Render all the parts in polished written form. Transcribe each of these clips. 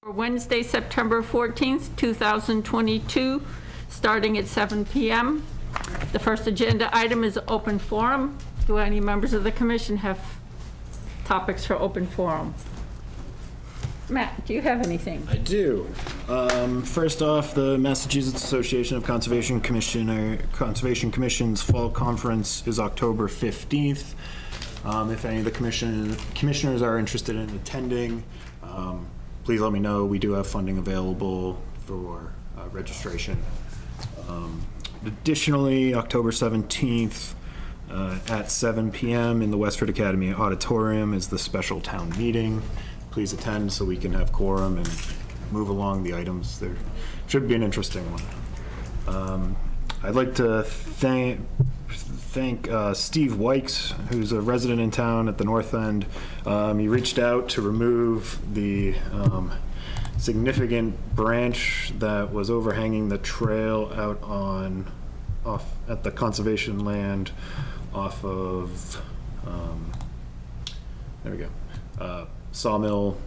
For Wednesday, September 14th, 2022, starting at 7 p.m. The first agenda item is open forum. Do any members of the commission have topics for open forum? Matt, do you have anything? I do. First off, the Massachusetts Association of Conservation Commission's fall conference is October 15th. If any of the commissioners are interested in attending, please let me know. We do have funding available for registration. Additionally, October 17th at 7 p.m. in the Westford Academy Auditorium is the special town meeting. Please attend so we can have quorum and move along the items. There should be an interesting one. I'd like to thank Steve Wykes, who's a resident in town at the North End. He reached out to remove the significant branch that was overhanging the trail out off at the conservation land off of there we go, Sawmill,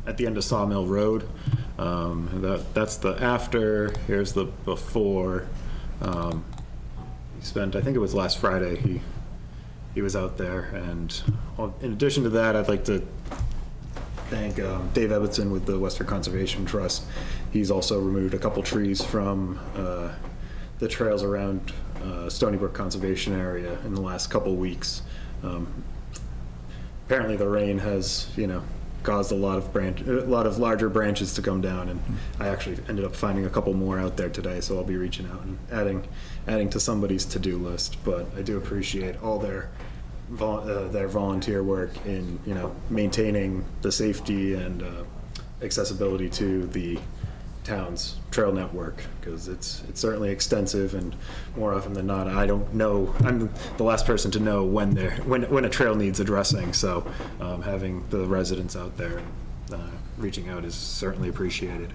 at the end of Sawmill Road. That's the after. Here's the before. He spent, I think it was last Friday, he was out there. And in addition to that, I'd like to thank Dave Ebbetson with the Westford Conservation Trust. He's also removed a couple trees from the trails around Stony Brook Conservation Area in the last couple weeks. Apparently the rain has, caused a lot of larger branches to come down, and I actually ended up finding a couple more out there today, so I'll be reaching out and adding to somebody's to-do list. But I do appreciate all their volunteer work in maintaining the safety and accessibility to the town's trail network, because it's certainly extensive, and more often than not, I don't know. I'm the last person to know when a trail needs addressing. So having the residents out there reaching out is certainly appreciated.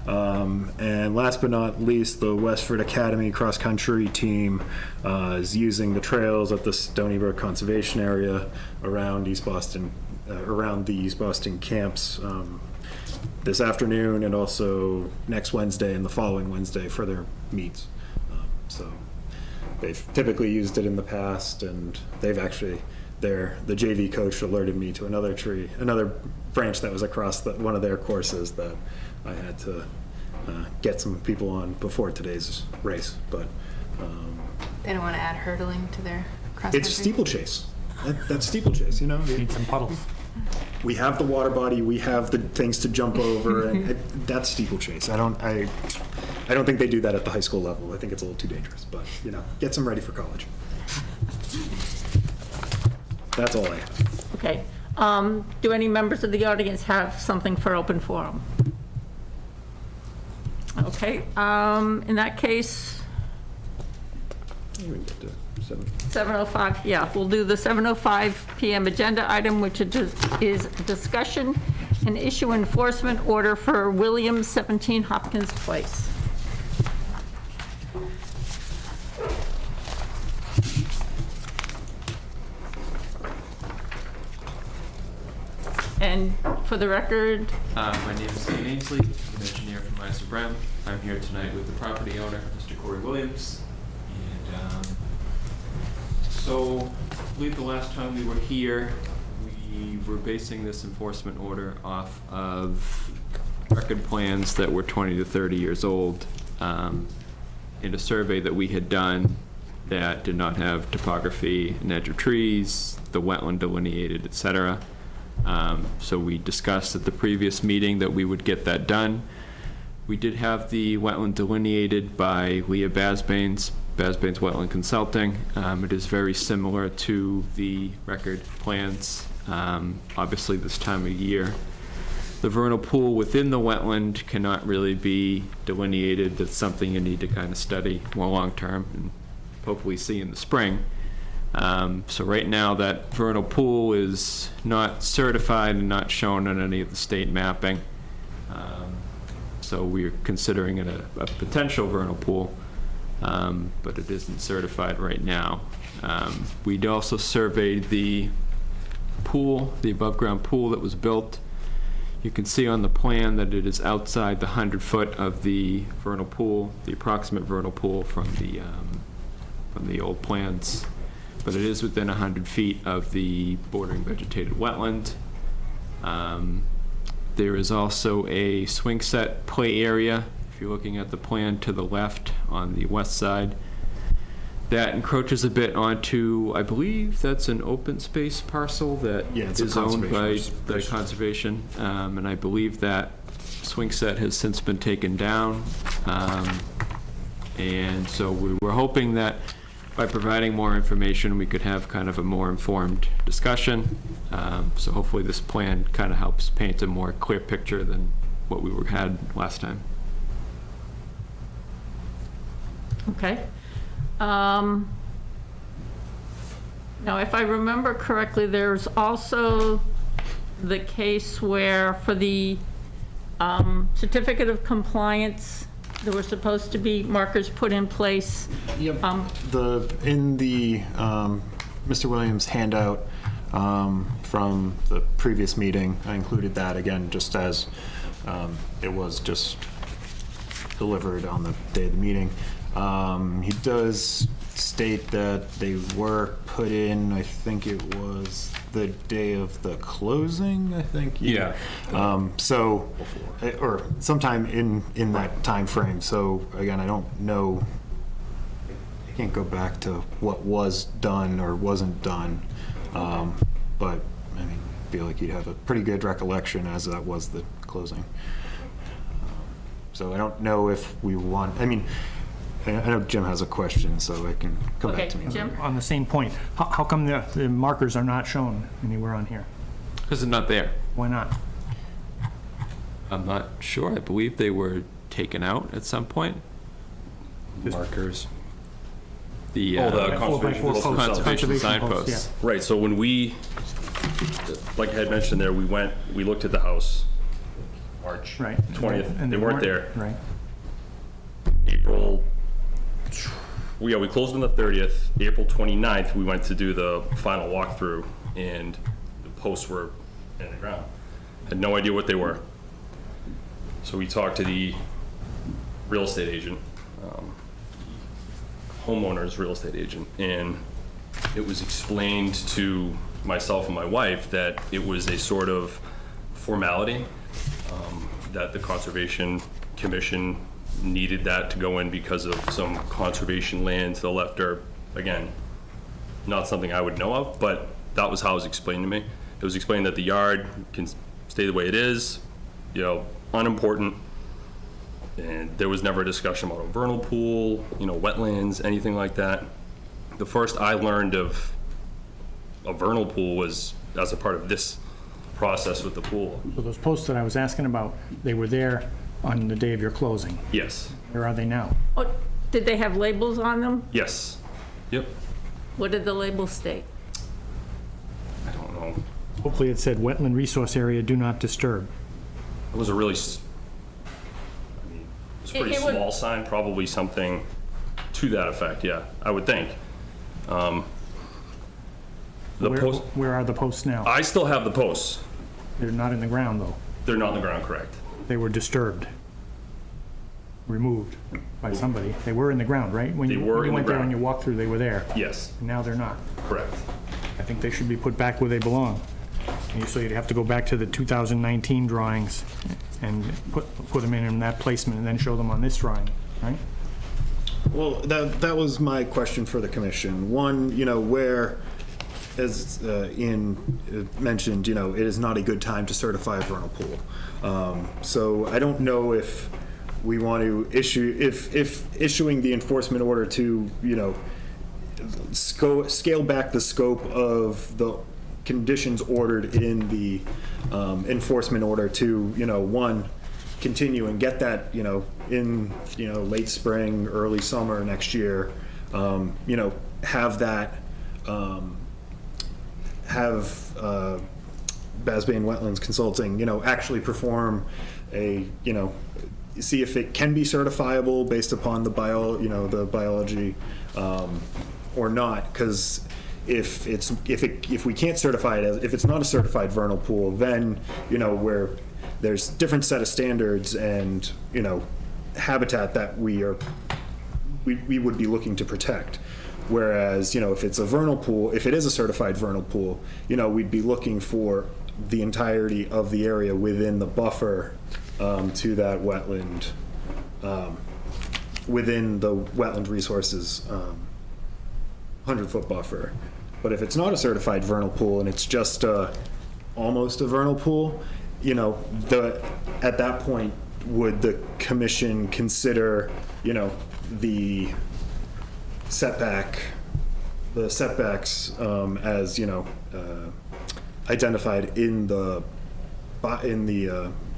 And last but not least, the Westford Academy cross country team is using the trails at the Stony Brook Conservation Area around East Boston, around the East Boston camps. This afternoon and also next Wednesday and the following Wednesday for their meets. So they've typically used it in the past, and they've actually, the JV coach alerted me to another branch that was across one of their courses that I had to get some people on before today's race. But they don't want to add hurdling to their cross country? It's steeplechase. That's steeplechase, Need some puddles. We have the water body, we have the things to jump over, and that's steeplechase. I don't think they do that at the high school level. I think it's a little too dangerous, but gets them ready for college. That's all I have. Okay. Do any members of the audience have something for open forum? Okay. In that case, 7:05, yeah, we'll do the 7:05 p.m. agenda item, which is discussion and issue enforcement order for Williams 17 Hopkins Place. And for the record, my name is Ian Ainsley. I'm an engineer from Myers Brown. I'm here tonight with the property owner, Mr. Corey Williams. And so I believe the last time we were here, we were basing this enforcement order off of record plans that were 20 to 30 years old, in a survey that we had done that did not have topography and edge of trees, the wetland delineated, etc. So we discussed at the previous meeting that we would get that done. We did have the wetland delineated by Leah Basbanes Wetland Consulting. It is very similar to the record plans. Obviously this time of year, the vernal pool within the wetland cannot really be delineated. That's something you need to kind of study more long-term and hopefully see in the spring. So right now that vernal pool is not certified and not shown on any of the state mapping. So we're considering it a potential vernal pool, but it isn't certified right now. We'd also surveyed the pool, the above ground pool that was built You can see on the plan that it is outside the 100-foot of the vernal pool, the approximate vernal pool from the old plans, but it is within 100 feet of the bordering vegetated wetland. There is also a swing set play area, if you're looking at the plan to the left on the west side. That encroaches a bit onto, I believe that's an open space parcel that Yeah, it's a is owned by conservation the restriction. conservation, and I believe that swing set has since been taken down. And so we were hoping that by providing more information, we could have kind of a more informed discussion. So hopefully this plan kind of helps paint a more clear picture than what we had last time. Okay. Now, if I remember correctly, there's also the case where for the certificate of compliance, there were supposed to be markers put in place. Yep. In the Mr. Williams handout from the previous meeting, I included that again, just as it was just delivered on the day of the meeting. He does state that they were put in, I think it was the day of the closing, I think. Yeah. So, or sometime in that time frame. So again, I don't know, I can't go back to what was done or wasn't done. But I mean, I feel like you'd have a pretty good recollection as that was the closing. So I don't know if we want, I mean, I know Jim has a question, so I can come back to me. Okay, Jim? On the same point, how come the markers are not shown anywhere on here? Because they're not there. Why not? I'm not sure. I believe they were taken out at some point. Markers. The, Oh, the Four by conservation four posts posts. themselves. conservation Conservation posts, signposts. Right, so when we, like I had mentioned there, we looked at the house, March Right. 20th. And They weren't there. Right. April, we closed on the 30th. April 29th, we went to do the final walkthrough, and the posts were in the ground. Had no idea what they were. So we talked to the real estate agent, homeowner's real estate agent, and it was explained to myself and my wife that it was a sort of formality, that the Conservation Commission needed that to go in because of some conservation land to the left, or, again, not something I would know of, but that was how it was explained to me. It was explained that the yard can stay the way it is, unimportant, and there was never a discussion about a vernal pool, wetlands, anything like that. The first I learned of a vernal pool was as a part of this process with the pool. So those posts that I was asking about, they were there on the day of your closing. Yes, Where are they now? Oh, did they have labels on them? yes, yep, What did the labels state? I don't know. Hopefully it said wetland resource area, do not disturb. It was a really, it was a pretty It would- small sign, probably something to that effect, yeah, I would think. The post, Where are the posts now? I still have the posts. They're not in the ground, though. They're not on the ground, correct? They were disturbed, removed by somebody. They were in the ground, right? When They you were when you in the went there on ground. your walkthrough, they were there. Yes, And now they're not. correct. I think they should be put back where they belong. So you'd have to go back to the 2019 drawings and put them in that placement and then show them on this drawing, right? Well, that was my question for the commission. One, where, as Ian mentioned, it is not a good time to certify a vernal pool. So I don't know if we want to if issuing the enforcement order to, scale back the scope of the conditions ordered in the enforcement order to, one, continue and get that, in, late spring, early summer next year, have that, Basbane Wetlands Consulting, actually perform a, see if it can be certifiable based upon the biology, or not, because if we can't certify it as, if it's not a certified vernal pool, then, we're there's different set of standards and, you know, habitat that we would be looking to protect. Whereas, you know, if it's a vernal pool, if it is a certified vernal pool, you know, we'd be looking for the entirety of the area within the buffer to that wetland, within the wetland resources 100-foot buffer. But if it's not a certified vernal pool and it's just almost a vernal pool, you know, at that point, would the commission consider, you know, the setbacks as, you know, identified in the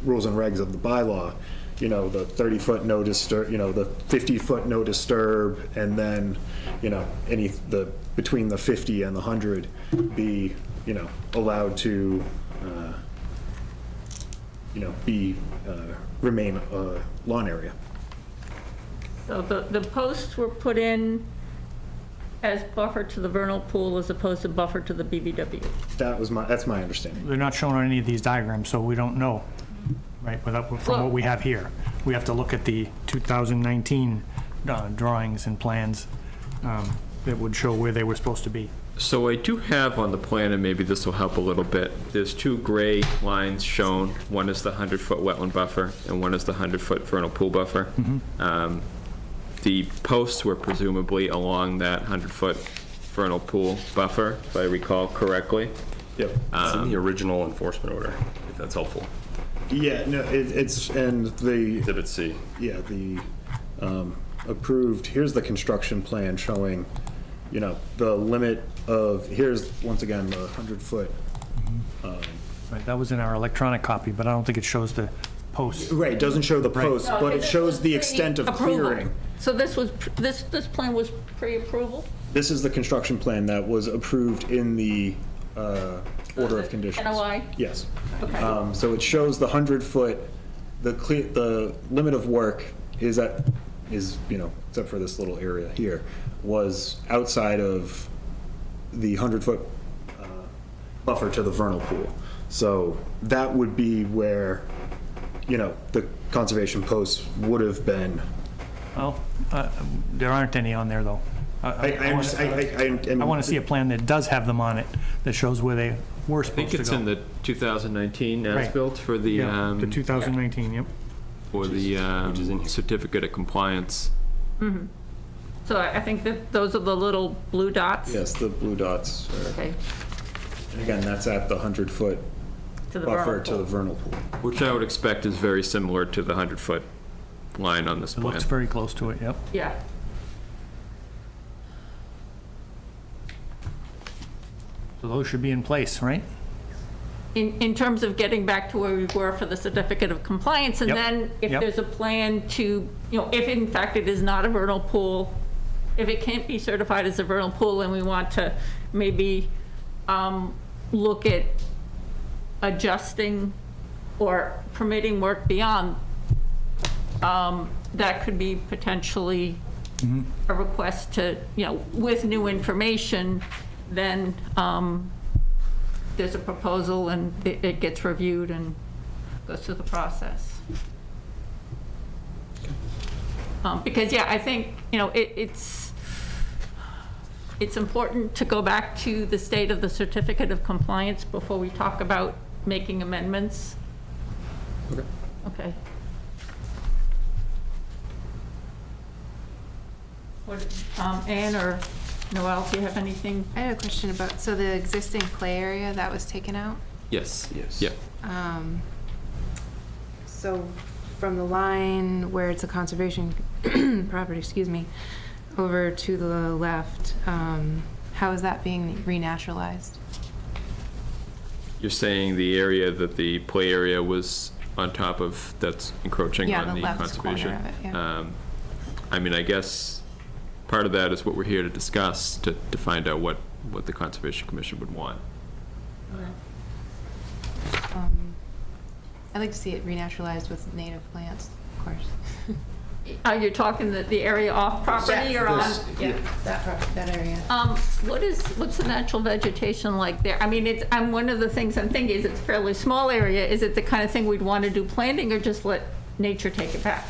rules and regs of the bylaw, you know, the 30-foot no disturb, you know, the 50-foot no disturb, and then, you know, between the 50 and the 100 be, you know, allowed to, you know, remain a lawn area. So the posts were put in as buffer to the vernal pool as opposed to buffer to the BVW. That's my understanding. They're not shown on any of these diagrams, so we don't know, right, from what we have here. We have to look at the 2019 drawings and plans that would show where they were supposed to be. So I do have on the plan, and maybe this will help a little bit, there's two gray lines shown. One is the 100-foot wetland buffer, and one is the 100-foot vernal pool buffer. The posts were presumably along that 100-foot vernal pool buffer, if I recall correctly. Yep. It's in the original enforcement order, if that's helpful. Yeah, no, it's, and the, Exhibit C. yeah, the approved, here's the construction plan showing, you know, the limit of, here's, once again, the 100-foot. Right, that was in our electronic copy, but I don't think it shows the posts. Right, it doesn't show the posts, No, but it this shows was the extent of pre-approval. clearing. So this plan was pre-approval? This is the construction plan that was approved in the order of conditions. NOI? Yes. Okay. So it shows the 100-foot, the limit of work is, you know, except for this little area here, was outside of the 100-foot buffer to the vernal pool. So that would be where, you know, the conservation posts would have been. Well, there aren't any on there, though. I want to see a plan that does have them on it, that shows where they were I supposed think to go. it's in the 2019 Right. as-built for the, Yeah, the 2019, yep. for the which is in here. certificate of compliance. So I think that those are the little blue dots? Yes, the blue dots are, Okay, and again, that's at the 100-foot to the buffer vernal to the pool. vernal pool. Which I would expect is very similar to the 100-foot line on this It plan. looks very close to it, yep. Yeah. So those should be in place, right? In terms of getting back to where we were for the certificate of compliance, and Yep. then if Yep. there's a plan to, you know, if in fact it is not a vernal pool, if it can't be certified as a vernal pool and we want to maybe look at adjusting or permitting work beyond, that could be potentially a request to, you know, with new information, then there's a proposal and it gets reviewed and goes through the process. Because, yeah, I think, you know, it's important to go back to the state of the certificate of compliance before we talk about making amendments. Okay. Okay. What, Ann or Noel, do you have anything? I had a question about, so the existing play area that was taken out? Yes. Yes. Yeah. So from the line where it's a conservation property, excuse me, over to the left, how is that being renaturalized? You're saying the area that the play area was on top of, that's encroaching Yeah, on the the left conservation? corner of it, yeah. I mean, I guess part of that is what we're here to discuss, to find out what the Conservation Commission would want. I'd like to see it renaturalized with native plants, of course. Are you talking the area off property or on? Yeah, that area. What's the natural vegetation like there? I mean, one of the things I'm thinking is it's a fairly small area. Is it the kind of thing we'd want to do planting or just let nature take it back?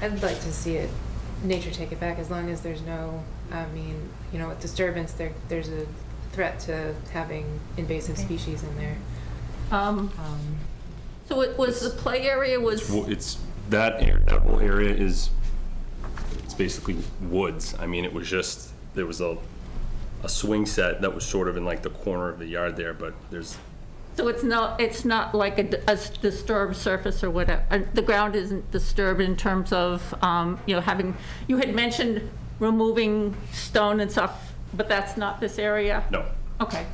I'd like to see it, nature take it back, as long as there's no, I mean, you know, with disturbance, there's a threat to having invasive species in there. So it was the play area was, It's, that whole area is, it's basically woods. I mean, it was just, there was a swing set that was sort of in like the corner of the yard there, but there's, so it's not like a disturbed surface or whatever. The ground isn't disturbed in terms of, you know, you had mentioned removing stone and stuff, but that's not this area? no. Okay.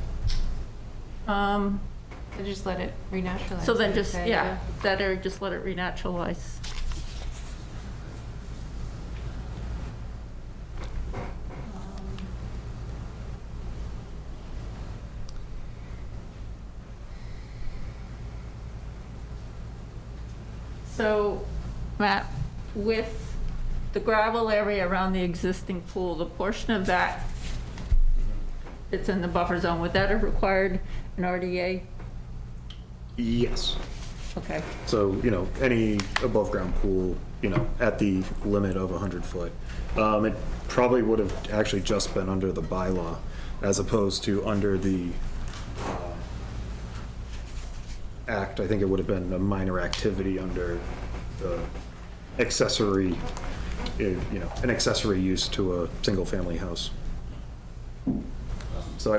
So just let it renaturalize. So then I'd just, say, yeah, that area, just let it renaturalize. So, Matt, with the gravel area around the existing pool, the portion of that it's in the buffer zone, would that have required an RDA? Yes. Okay. So, you know, any above ground pool, you know, at the limit of 100 foot, it probably would have actually just been under the bylaw as opposed to under the act. I think it would have been a minor activity under the accessory, you know, an accessory use to a single family house. So I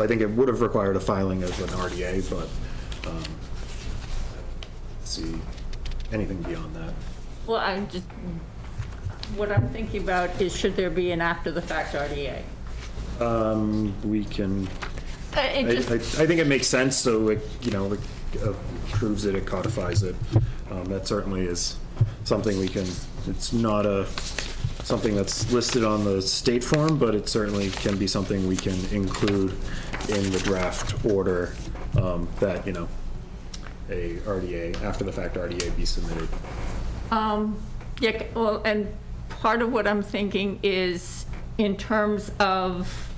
think it would have required a filing of an RDA, but see anything beyond that. Well, what I'm thinking about is should there be an after the fact RDA? We can, It I just, think it makes sense, so it, you know, it proves it, it codifies it. That certainly is something we can, it's not something that's listed on the state form, but it certainly can be something we can include in the draft order, that, you know, a RDA, after the fact RDA be submitted. yeah, well, and part of what I'm thinking is in terms of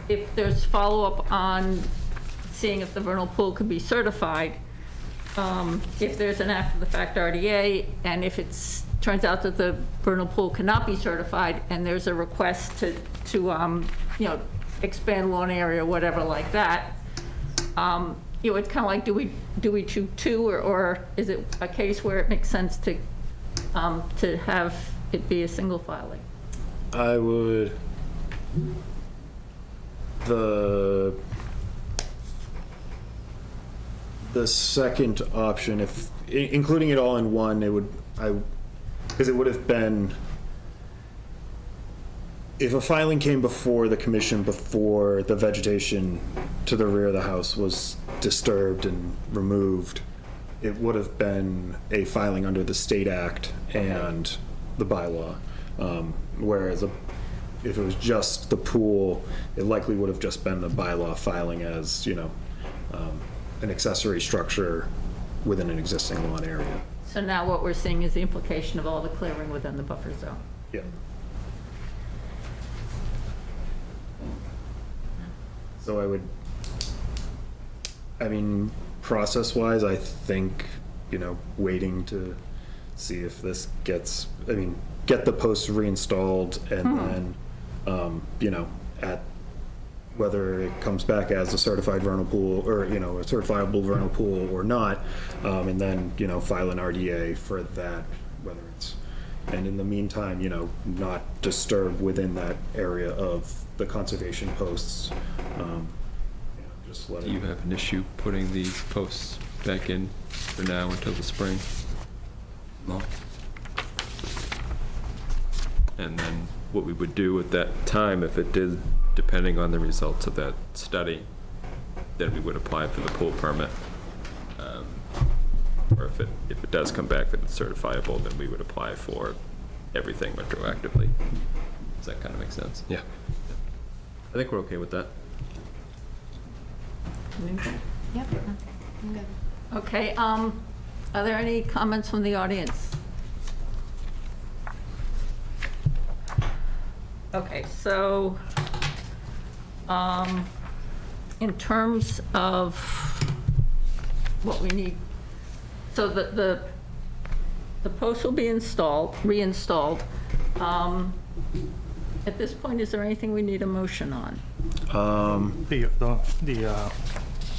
if there's follow-up on seeing if the vernal pool could be certified, if there's an after-the-fact RDA, and if it turns out that the vernal pool cannot be certified, and there's a request to you know, expand lawn area or whatever like that, you know, it's kind of like, do we choose two, or is it a case where it makes sense to have it be a single filing? I would, the second option, if including it all in one, it would, because it would have been, if a filing came before the commission before the vegetation to the rear of the house was disturbed and removed, it would have been a filing under the state act and the bylaw. Whereas if it was just the pool, it likely would have just been the bylaw filing as, you know, an accessory structure within an existing lawn area. So now what we're seeing is the implication of all the clearing within the buffer zone. Yeah. So I mean, process-wise, I think, you know, waiting to see if this gets, I mean, get the posts reinstalled and then, you know, at whether it comes back as a certified vernal pool or, you know, a certifiable vernal pool or not, and then, you know, file an RDA for that, whether it's, and in the meantime, you know, not disturb within that area of the conservation posts. Just let Do you it, have an issue putting these posts back in for now until the spring? No. And then what we would do at that time, if it did, depending on the results of that study, then we would apply for the pool permit. Or if it does come back that it's certifiable, then we would apply for everything retroactively. Does that kind of make sense? Yeah. I think we're okay with that. Yep. I'm good. Okay, are there any comments from the audience? Okay, so, in terms of what we need, so the post will be reinstalled. At this point, is there anything we need a motion on?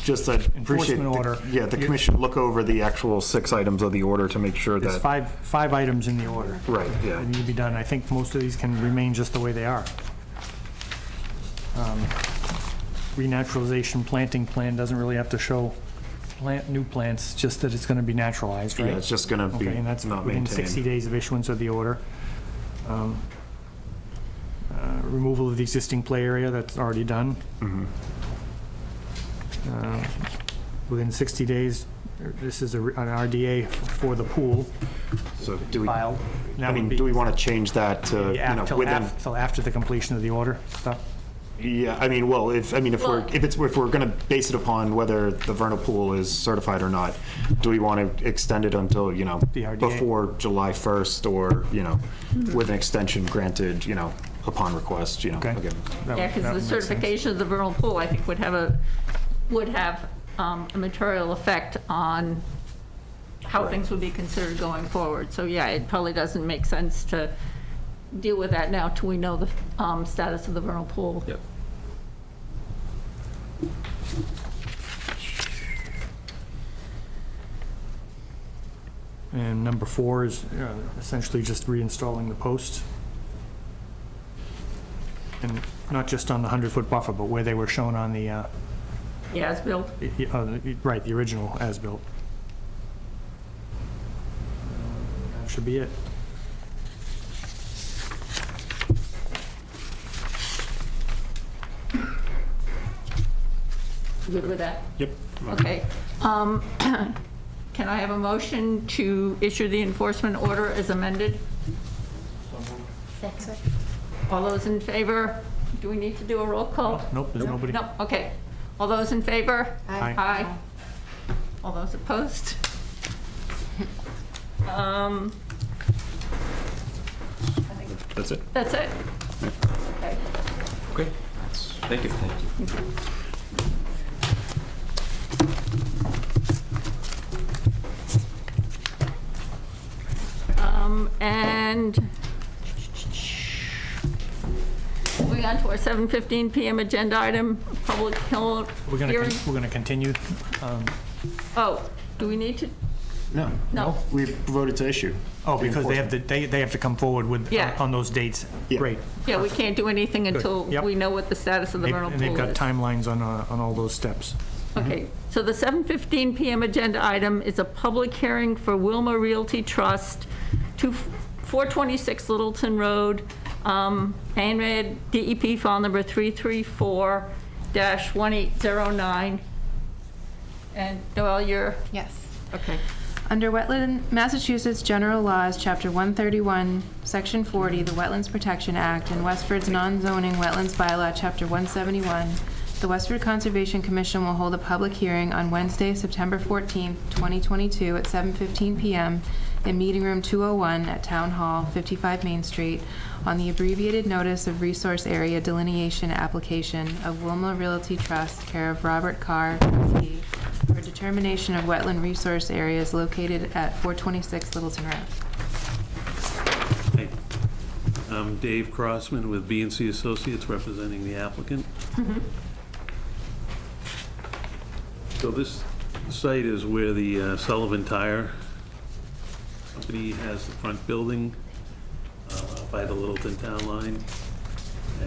Just I'd appreciate, Enforcement order. the commission look over the actual 6 items of the order to make sure There's that. five items in the order. Right, yeah. That need to be done. I think most of these can remain just the way they are. Renaturalization planting plan doesn't really have to show new plants, just that it's going to be naturalized, right? Yeah, it's just gonna be Okay, and that's not within 60 maintained. days of issuance of the order. Removal of the existing play area, that's already done. Within 60 days, this is an RDA for the pool So do we, filed. And that I would mean, be- do we want to change that to, Yeah, till within? till after the completion of the order stuff. Yeah, I mean, well, if we're going to base it upon whether the vernal pool is certified or not, do we want to extend it until, The RDA. before July 1st or, with an extension granted, upon request, Okay. again. That Yeah, would- because that the would make sense. certification of the vernal pool, I think, would have a material effect on how Right. things would be considered going forward. So, yeah, it probably doesn't make sense to deal with that now till we know the status of the vernal pool. Yep. And number 4 is essentially just reinstalling the posts. And not just on the 100-foot buffer, but where they were shown on the, Yeah, as built. right, the original as-built. That should be it. Good with that? Yep. Okay. Can I have a motion to issue the enforcement order as amended? All those in favor? Do we need to do a roll call? Nope, there's nobody. No, okay. All those in favor? Aye. Aye. All those opposed? I think That's it? that's it. Okay. Okay. Thank you. Thank you. And moving on to our 7:15 PM agenda item, public hearing. We're gonna continue. Oh, do we need to? No. No. We voted to issue. Oh, the because they have to come forward with, Yeah. on those dates. Yeah. Great. Yeah, we can't do anything until Yep. we know what the status of the vernal And they've pool got is. timelines on all those steps. Okay, so the 7:15 PM agenda item is a public hearing for Wilma Realty Trust, 426 Littleton Road, ANRAD DEP file number 334-1809. And Noel, you're, Yes. okay. Under Massachusetts General Laws, Chapter 131, Section 40, the Wetlands Protection Act, and Westford's non-zoning wetlands bylaw, Chapter 171, the Westford Conservation Commission will hold a public hearing on Wednesday, September 14th, 2022, at 7:15 p.m. in Meeting Room 201 at Town Hall, 55 Main Street, on the abbreviated notice of resource area delineation application of Wilma Realty Trust, care of Robert Carr, trustee, for determination of wetland resource areas located at 426 Littleton Road. Hi. I'm Dave Crossman with B&C Associates representing the applicant. So this site is where the Sullivan Tire Company has the front building by the Littleton Town Line.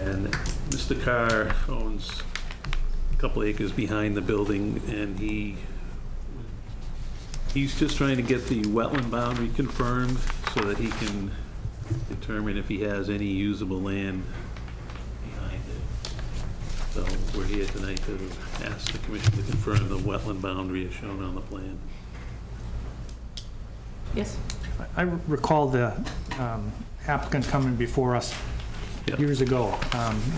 And Mr. Carr owns a couple acres behind the building, and he's just trying to get the wetland boundary confirmed so that he can determine if he has any usable land behind it. So we're here tonight to ask the commission to confirm the wetland boundary as shown on the plan. Yes. I recall the applicant coming before us Yep. years ago.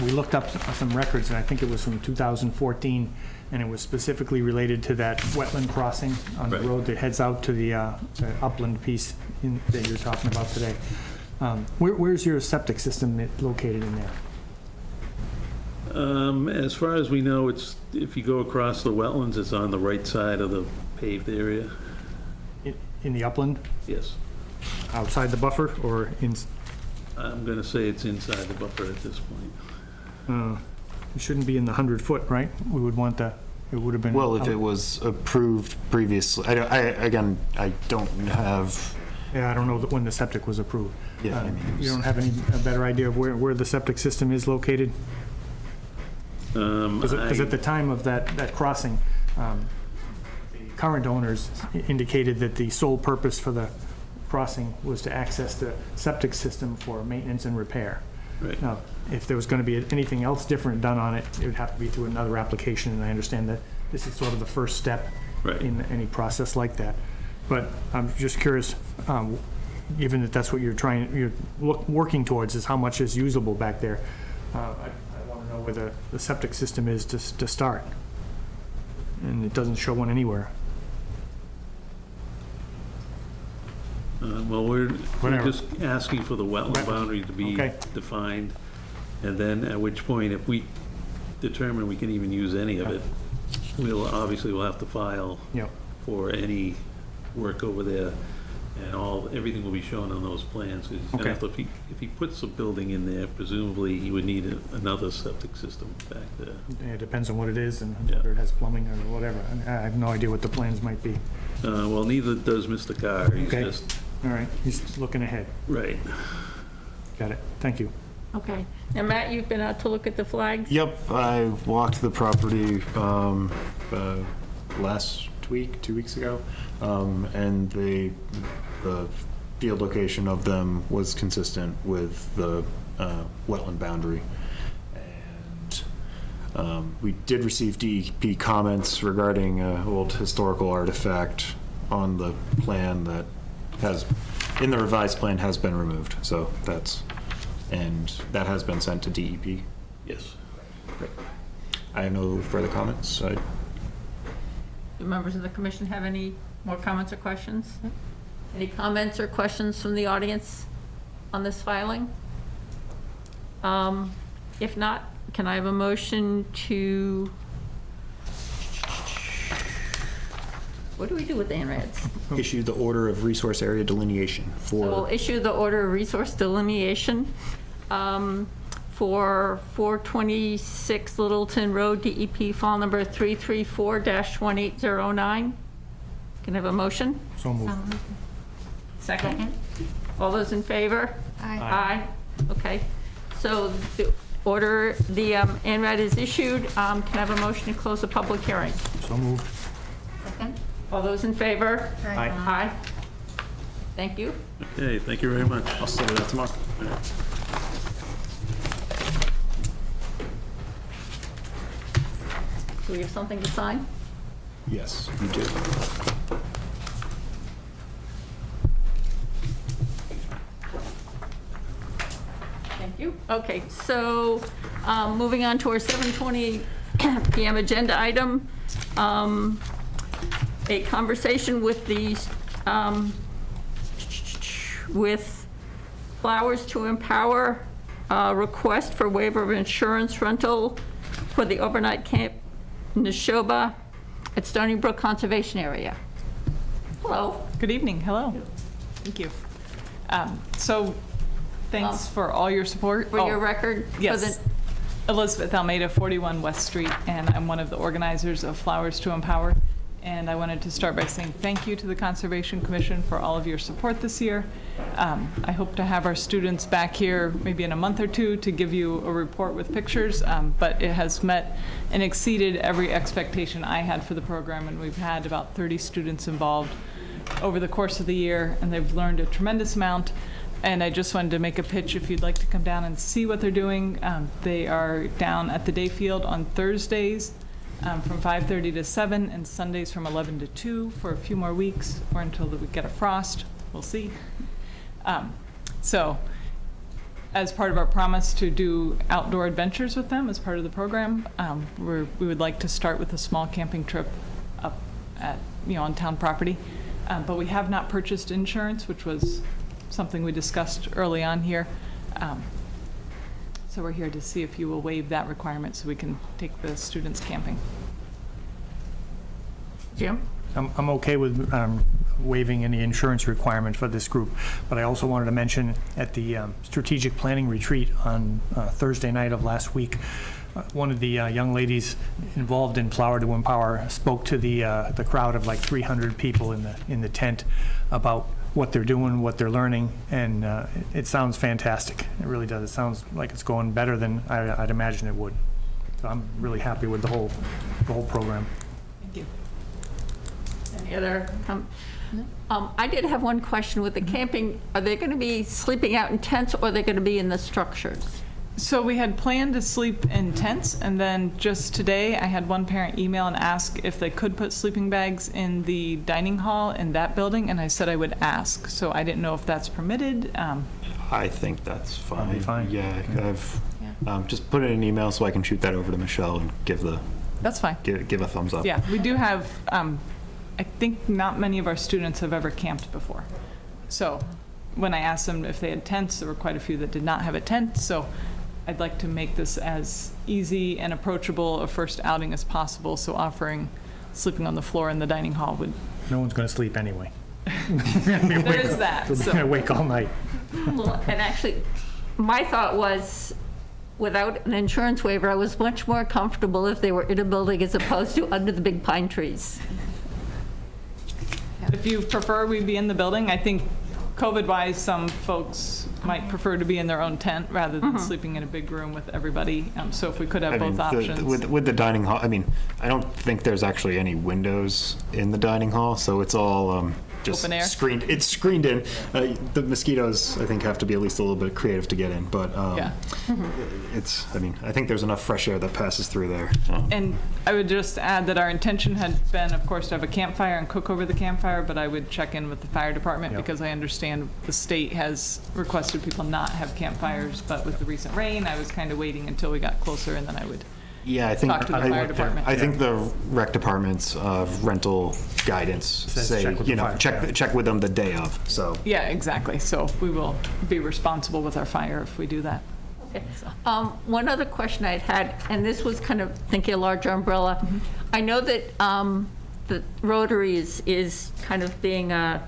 We looked up some records, and I think it was from 2014, and it was specifically related to that wetland crossing on the Right. road that heads out to the upland piece that you're talking about today. Where's your septic system located in there? As far as we know, it's, if you go across the wetlands, it's on the right side of the paved area. In the upland, Yes. outside the buffer, or in? I'm going to say it's inside the buffer at this point. It shouldn't be in the 100-foot, right? We would want it would have been. Well, if it was approved previously, I don't have, Yeah, I don't know when the septic was approved. Yeah, I mean, it was- You don't have a better idea of where the septic system is located? Because at the time of that crossing, the current owners indicated that the sole purpose for the crossing was to access the septic system for maintenance and repair. Right. Now, if there was going to be anything else different done on it, it would have to be through another application, and I understand that this is sort of the first step Right. in any process like that. But I'm just curious, given that that's what you're working towards, is how much is usable back there. I want to know where the septic system is to start. And it doesn't show one anywhere. Well, we're Whatever. just asking for the wetland boundary to be Okay. defined, and then at which point, if we determine we can even use any of it, we'll have to file Yep. for any work over there, and everything will be shown on those plans. 'Cause he's gonna have to- If he puts a building in there, presumably he would need another septic system back there. It depends on what it is and Yeah. whether it has plumbing or whatever. I have no idea what the plans might be. Well, neither does Mr. Carr. He's Okay. just, All right, he's looking ahead. right. Got it. Thank you. Okay. Now, Matt, you've been out to look at the flags? Yep, I walked the property last week, 2 weeks ago, and the field location of them was consistent with the wetland boundary. And we did receive DEP comments regarding an old historical artifact on the plan that has, in the revised plan, has been removed. So that has been sent to DEP. Yes. I have no further comments. Do members of the commission have any more comments or questions? Any comments or questions from the audience on this filing? If not, can I have a motion to, what do we do with the ANRADs? Issue the order of resource area delineation So we'll for, issue the order of resource delineation for 426 Littleton Road, DEP file number 334-1809. Can I have a motion? So moved. Second. All those in favor? Aye. Okay. So the ANRAD is issued. Can I have a motion to close the public hearing? So moved. Second. All those in favor? Aye. Aye. Thank you. Okay, thank you very much. I'll send it out tomorrow. Do we have something to sign? Yes, you do. Thank you. Okay, so moving on to our 7:20 PM agenda item, a conversation with with Flowers to Empower, request for waiver of insurance rental for the overnight camp Neshoba at Stony Brook Conservation Area. Hello. Good evening, hello. Thank you. So, thanks for all your support. For your record? for Yes. Elizabeth Almeida, 41 West Street, and I'm one of the organizers of Flowers to Empower. And I wanted to start by saying thank you to the Conservation Commission for all of your support this year. I hope to have our students back here maybe in a month or two to give you a report with pictures, but it has met and exceeded every expectation I had for the program, and we've had about 30 students involved over the course of the year, and they've learned a tremendous amount. And I just wanted to make a pitch if you'd like to come down and see what they're doing. They are down at the day field on Thursdays from 5:30 to 7, and Sundays from 11 to 2 for a few more weeks, or until we get a frost. We'll see. So, as part of our promise to do outdoor adventures with them as part of the program, we would like to start with a small camping trip up at, on town property. But we have not purchased insurance, which was something we discussed early on here. So we're here to see if you will waive that requirement so we can take the students camping. Jim? I'm okay with waiving any insurance requirement for this group, but I also wanted to mention at the strategic planning retreat on Thursday night of last week, one of the young ladies involved in Flower to Empower spoke to the crowd of like 300 people in the tent about what they're doing, what they're learning, and it sounds fantastic. It really does. It sounds like it's going better than I'd imagine it would. So I'm really happy with the whole program. Thank you. Any other? I did have one question with the camping. Are they going to be sleeping out in tents, or are they going to be in the structures? So we had planned to sleep in tents, and then just today, I had one parent email and ask if they could put sleeping bags in the dining hall in that building, and I said I would ask. So I didn't know if that's permitted. I think that's fine. That'd be fine. Yeah, I've just put it in an email so I can shoot that over to Michelle and give That's fine. a thumbs up. Yeah, we do have, I think not many of our students have ever camped before. So when I asked them if they had tents, there were quite a few that did not have a tent. So I'd like to make this as easy and approachable a first outing as possible. So offering sleeping on the floor in the dining hall would. No one's going to sleep anyway. There is that. They're going to wake all night. Well, and actually, my thought was, without an insurance waiver, I was much more comfortable if they were in a building as opposed to under the big pine trees. If you prefer we be in the building, I think COVID-wise, some folks might prefer to be in their own tent rather than sleeping in a big room with everybody. So if we could have both options. With the dining hall, I mean, I don't think there's actually any windows in the dining hall, so it's all just open air? screened. It's screened in. The mosquitoes, I think, have to be at least a little bit creative to get in, but Yeah. it's. I mean, I think there's enough fresh air that passes through there. And I would just add that our intention had been, of course, to have a campfire and cook over the campfire, but I would check in with the fire department Yep. because I understand the state has requested people not have campfires, but with the recent rain, I was kind of waiting until we got closer and then I would. Yeah, I think Talk to the fire department. I think the rec department's rental guidance Says say check with the fire. check with them the day of. So Yeah, exactly. So we will be responsible with our fire if we do that. Okay. One other question I'd had, and this was kind of thinking a larger umbrella. I know that the Rotary is kind of being an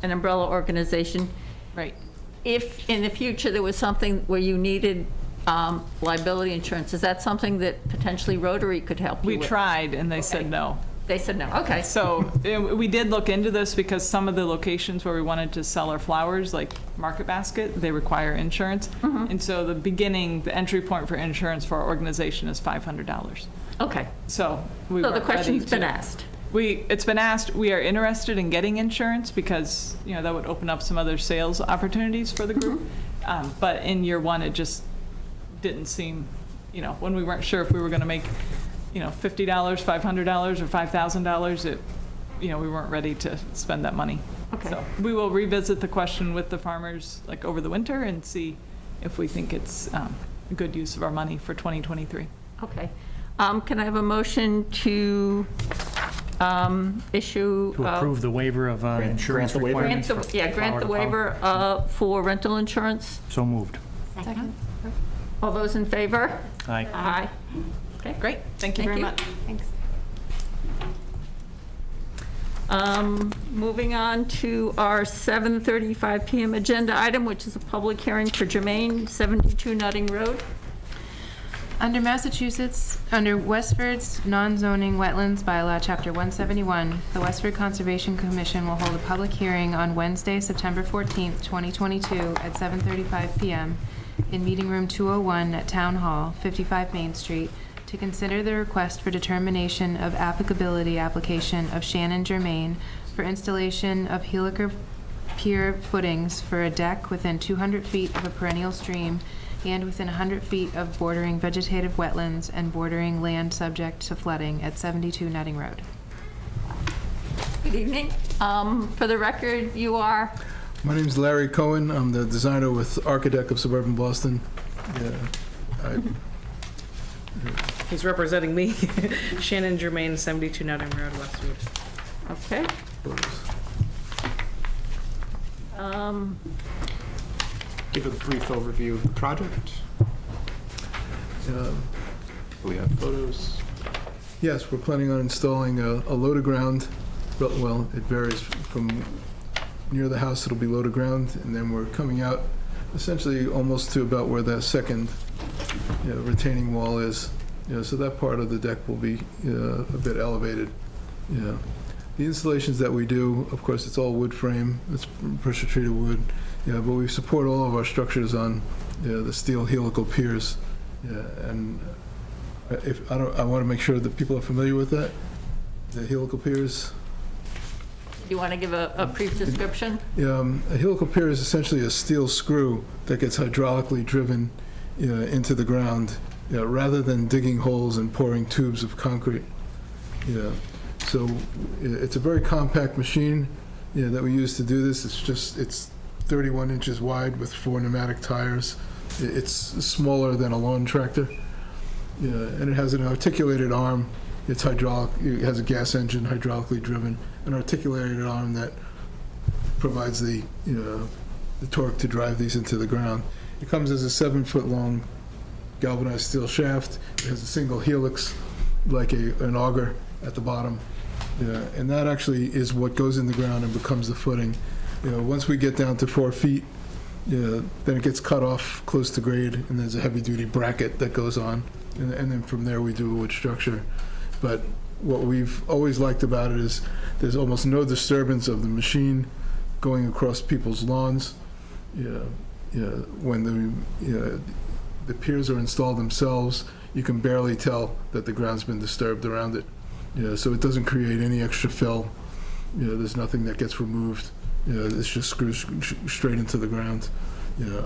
umbrella organization. Right. If in the future there was something where you needed liability insurance, is that something that potentially Rotary could help you We with? tried and they said no. They said no. Okay. So we did look into this because some of the locations where we wanted to sell our flowers, like Market Basket, they require insurance. And so the entry point for insurance for our organization is $500. Okay. So we So the weren't question's ready been to- asked. It's been asked. We are interested in getting insurance because, that would open up some other sales opportunities for the group. But in year one, it just didn't seem, when we weren't sure if we were going to make, $50, $500, or $5,000, we weren't ready to spend that money. Okay. So we will revisit the question with the farmers like over the winter and see if we think it's a good use of our money for 2023. Okay. Can I have a motion to issue? To approve the waiver of insurance grant the waiver? requirements. Grant the, for grant Flower the to Power. waiver for rental insurance. So moved. Second. All those in favor? Aye. Aye. Okay, Great. Thank you very much. Thanks. Moving on to our 7:35 PM agenda item, which is a public hearing for Jermaine, 72 Nutting Road. Under Westford's non-zoning wetlands bylaw, Chapter 171, the Westford Conservation Commission will hold a public hearing on Wednesday, September 14th, 2022, at 7:35 PM in Meeting Room 201 at Town Hall, 55 Main Street, to consider the request for determination of applicability application of Shannon Germain for installation of helical pier footings for a deck within 200 feet of a perennial stream and within 100 feet of bordering vegetative wetlands and bordering land subject to flooding at 72 Nutting Road. Good evening. For the record, you are? My name's Larry Cohen. I'm the designer with Architect of Suburban Boston. He's representing me, Shannon Germain, 72 Nutting Road, Westford. Okay. Give a brief overview of the project. We have photos. Yes, we're planning on installing a low-to-ground, well, it varies from near the house, it'll be low-to-ground, and then we're coming out essentially almost to about where that second retaining wall is. So that part of the deck will be a bit elevated. The installations that we do, of course, it's all wood frame, it's pressure-treated wood, but we support all of our structures on the steel helical piers. And I want to make sure that people are familiar with that, the helical piers. You want to give a brief description? A helical pier is essentially a steel screw that gets hydraulically driven into the ground, rather than digging holes and pouring tubes of concrete. So it's a very compact machine that we use to do this. It's 31 inches wide with 4 pneumatic tires. It's smaller than a lawn tractor. And it has an articulated arm. It's hydraulic. It has a gas engine, hydraulically driven, an articulated arm that provides the torque to drive these into the ground. It comes as a 7-foot-long galvanized steel shaft. It has a single helix, like an auger at the bottom. And that actually is what goes in the ground and becomes the footing. Once we get down to 4 feet, then it gets cut off close to grade, and there's a heavy-duty bracket that goes on. And then from there we do a wood structure. But what we've always liked about it is there's almost no disturbance of the machine going across people's lawns. When the piers are installed themselves, you can barely tell that the ground's been disturbed around it. So it doesn't create any extra fill. There's nothing that gets removed. It's just screws straight into the ground.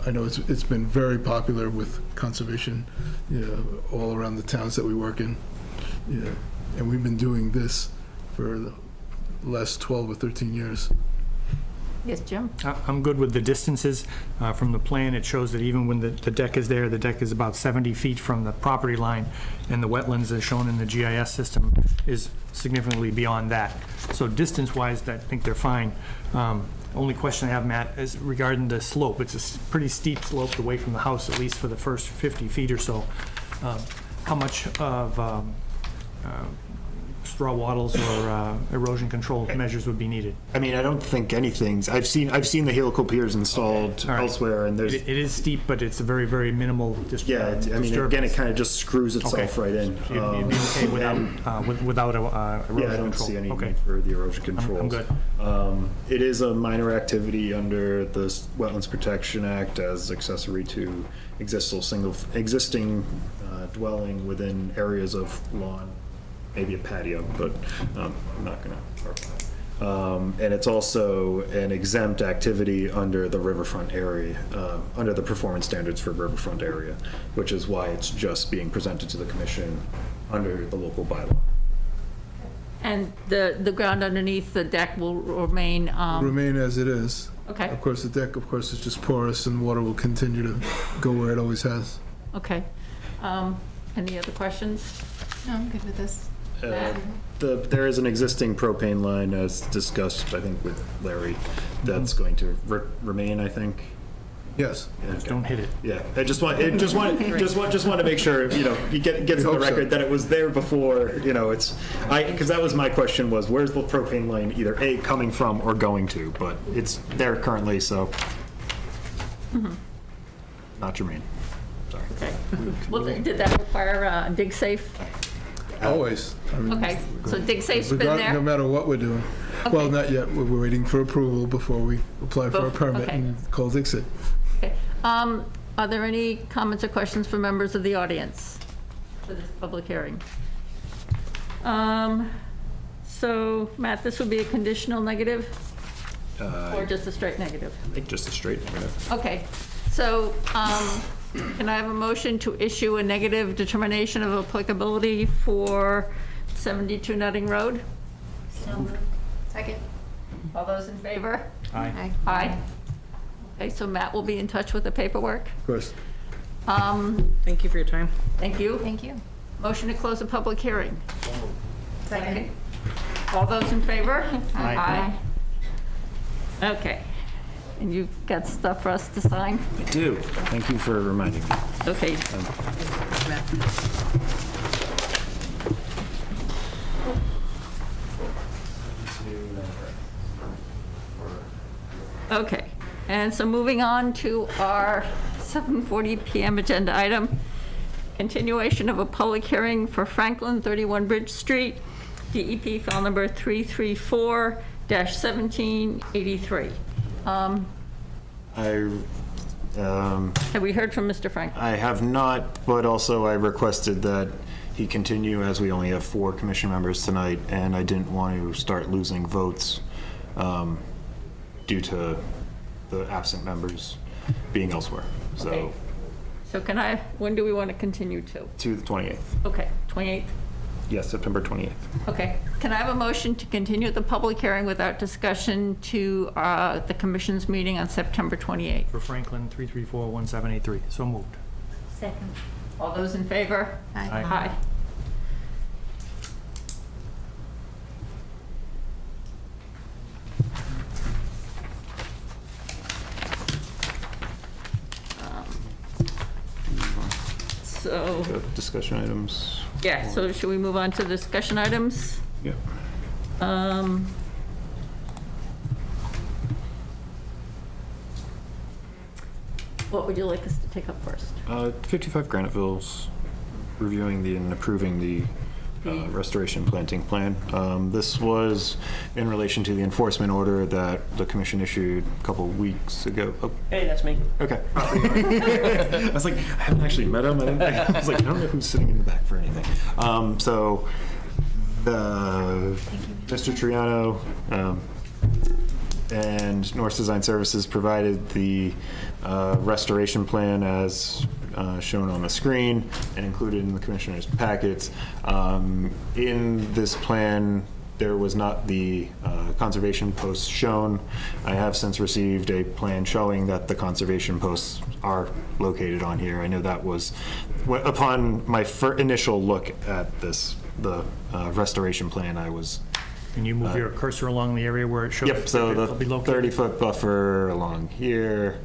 I know it's been very popular with conservation, all around the towns that we work in. And we've been doing this for the last 12 or 13 years. Yes, Jim? I'm good with the distances. From the plan, it shows that even when the deck is there, the deck is about 70 feet from the property line, and the wetlands as shown in the GIS system is significantly beyond that. So distance-wise, I think they're fine. Only question I have, Matt, is regarding the slope. It's a pretty steep slope away from the house, at least for the first 50 feet or so. How much of straw wattles or erosion control measures would be needed? I mean, I don't think anything's. I've seen the helical piers installed elsewhere, and there's. It is steep, but it's a very, very minimal disturbance. I mean, again, it kind of just screws itself right in. So you'd be okay without erosion control? Yeah, I don't see any need for the erosion controls. I'm good. It is a minor activity under the Wetlands Protection Act as accessory to existing dwelling within areas of lawn. Maybe a patio, but I'm not going to clarify. And it's also an exempt activity under the riverfront area, under the performance standards for riverfront area, which is why it's just being presented to the commission under the local bylaw. And the ground underneath the deck will remain... Remain as it is. Okay. Of course, the deck, of course, is just porous, and water will continue to go where it always has. Okay. Any other questions? No, I'm good with this. There is an existing propane line, as discussed, I think, with Larry, that's going to remain, I think. Yes. Yeah, Just don't hit it. Yeah, I just want to make sure, you get to the record that it was there before, it's, because that was my question was, where's the propane line either A, coming from or going to, but it's there currently, so. Not germane. Sorry. Okay. Well, did that require a dig safe? Always. I mean, Okay, so dig safe's been there? no matter what we're doing. Okay. Well, not yet. We're waiting for approval before we apply for a permit Okay. and call Dixit. Okay. Are there any comments or questions from members of the audience for this public hearing? So, Matt, this would be a conditional negative? Or just a straight negative? I think just a straight negative. Okay, so can I have a motion to issue a negative determination of applicability for 72 Nutting Road? Second. All those in favor? Aye. Aye. Okay, so Matt will be in touch with the paperwork. Of course. Thank you for your time. Thank you. Thank you. Motion to close the public hearing. Second. All those in favor? Aye. Okay. And you've got stuff for us to sign? I do. Thank you for reminding me. Okay. Okay, and so moving on to our 7:40 PM agenda item, continuation of a public hearing for Franklin 31 Bridge Street, DEP file number 334-1783. Have we heard from Mr. Franklin? I have not, but also I requested that he continue as we only have 4 commission members tonight, and I didn't want to start losing votes due to the absent members being elsewhere. Okay. So when do we want to continue to? To the 28th. Okay, 28th? Yes, September 28th. Okay. Can I have a motion to continue the public hearing without discussion to the commission's meeting on September 28th? For Franklin, 334-1783. So moved. Second. All those in favor? Aye. Aye. So, Discussion items. yeah, so should we move on to discussion items? Yep. What would you like us to take up first? 55 Graniteville's reviewing and approving the restoration planting plan. This was in relation to the enforcement order that the commission issued a couple weeks ago. Oh, Hey, that's me. okay. I was like, I haven't actually met him. I was like, I don't know who's sitting in the back for anything. So Mr. Triano and North Design Services provided the restoration plan as shown on the screen and included in the commissioner's packets. In this plan, there was not the conservation posts shown. I have since received a plan showing that the conservation posts are located on here. I know that was, upon my initial look at the restoration plan, I was... Can you move your cursor along the area where it shows? Yep, so the it'll be located? 30-foot buffer along here.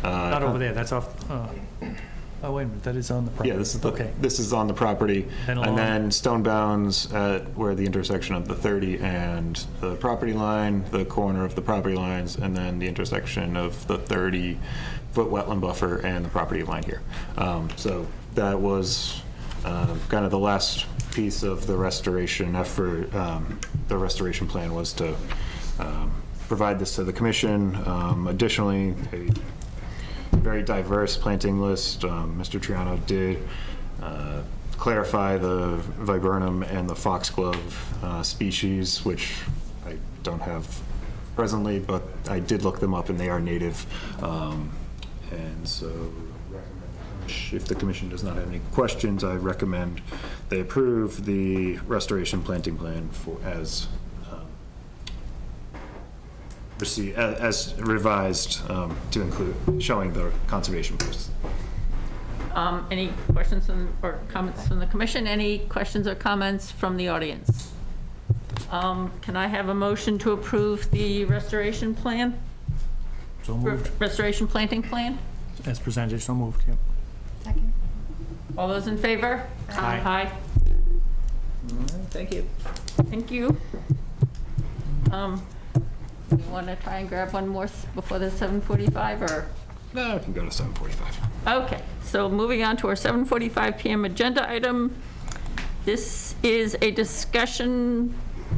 Not over there, that's off, oh, wait a minute, that is on the property. Yeah, this is Okay. this is on the property. Then And along- then stone bounds at where the intersection of the 30 and the property line, the corner of the property lines, and then the intersection of the 30-foot wetland buffer and the property line here. So that was kind of the last piece of the restoration effort. The restoration plan was to provide this to the commission. Additionally, a very diverse planting list. Mr. Triano did clarify the viburnum and the foxglove species, which I don't have presently, but I did look them up and they are native. And so if the commission does not have any questions, I recommend they approve the restoration planting plan as revised to include showing the conservation posts. Any questions or comments from the commission? Any questions or comments from the audience? Can I have a motion to approve the restoration plan? So moved. Restoration planting plan? As presented, so moved, yep. Second. All those in favor? Aye. Aye. All right, thank you. Thank you. You want to try and grab one more before the 7:45, or? No, I can go to 7:45. Okay, so moving on to our 7:45 PM agenda item. This is a discussion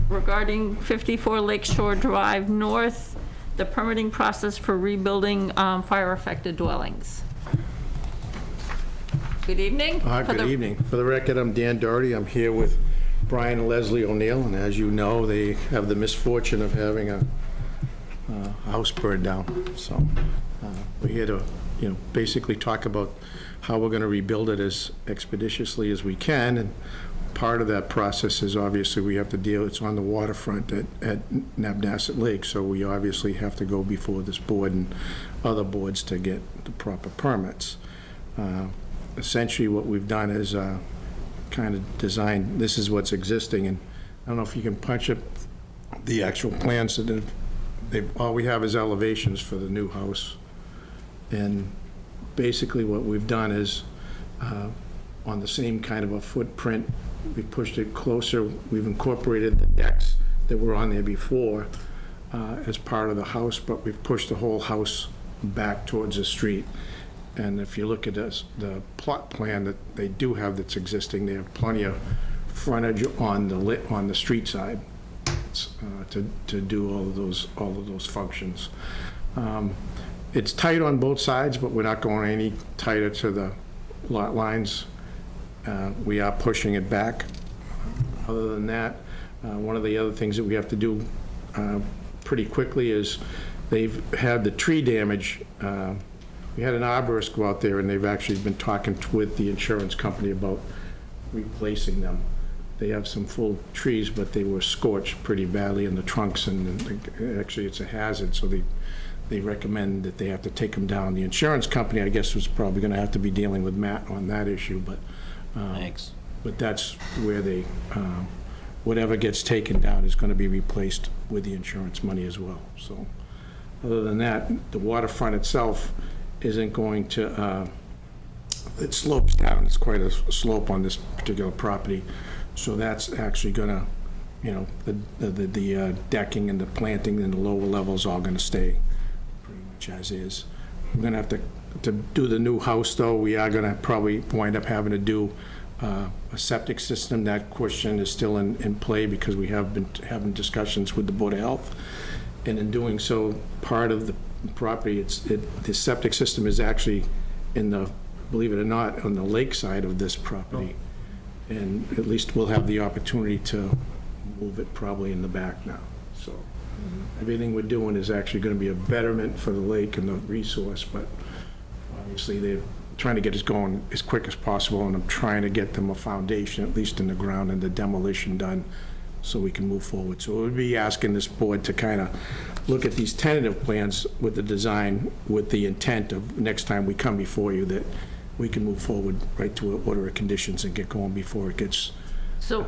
regarding 54 Lakeshore Drive North, the permitting process for rebuilding fire-affected dwellings. Good evening. Good evening. For the record, I'm Dan Doherty. I'm here with Brian and Leslie O'Neill, and as you know, they have the misfortune of having a house burned down. So we're here to, basically talk about how we're going to rebuild it as expeditiously as we can. And part of that process is obviously we have to deal, it's on the waterfront at Nabnasset Lake, so we obviously have to go before this board and other boards to get the proper permits. Essentially what we've done is kind of designed, this is what's existing, and I don't know if you can punch up the actual plans that have all we have is elevations for the new house. And basically what we've done is, on the same kind of a footprint, we pushed it closer. We've incorporated the decks that were on there before as part of the house, but we've pushed the whole house back towards the street. And if you look at this, the plot plan that they do have that's existing, they have plenty of frontage on the street side to do all of those functions. It's tight on both sides, but we're not going any tighter to the lot lines. We are pushing it back. Other than that, one of the other things that we have to do pretty quickly is they've had the tree damage. We had an arborist go out there, and they've actually been talking with the insurance company about replacing them. They have some full trees, but they were scorched pretty badly in the trunks, and actually it's a hazard, so they recommend that they have to take them down. The insurance company, I guess, was probably going to have to be dealing with Matt on that issue, but Thanks. But that's where they, whatever gets taken down is going to be replaced with the insurance money as well. So other than that, the waterfront itself isn't going to, it slopes down. It's quite a slope on this particular property. So that's actually going to, you know, the decking and the planting and the lower levels all going to stay pretty much as is. We're going to have to do the new house, though. We are going to probably wind up having to do a septic system. That question is still in play because we have been having discussions with the Board of Health. And in doing so, part of the property, the septic system is actually in the, believe it or not, on the lake side of this property. And at least we'll have the opportunity to move it probably in the back now. So everything we're doing is actually going to be a betterment for the lake and the resource, but obviously they're trying to get us going as quick as possible, and I'm trying to get them a foundation, at least in the ground, and the demolition done so we can move forward. So we'll be asking this board to kind of look at these tentative plans with the design, with the intent of next time we come before you that we can move forward right to an order of conditions and get going before it gets too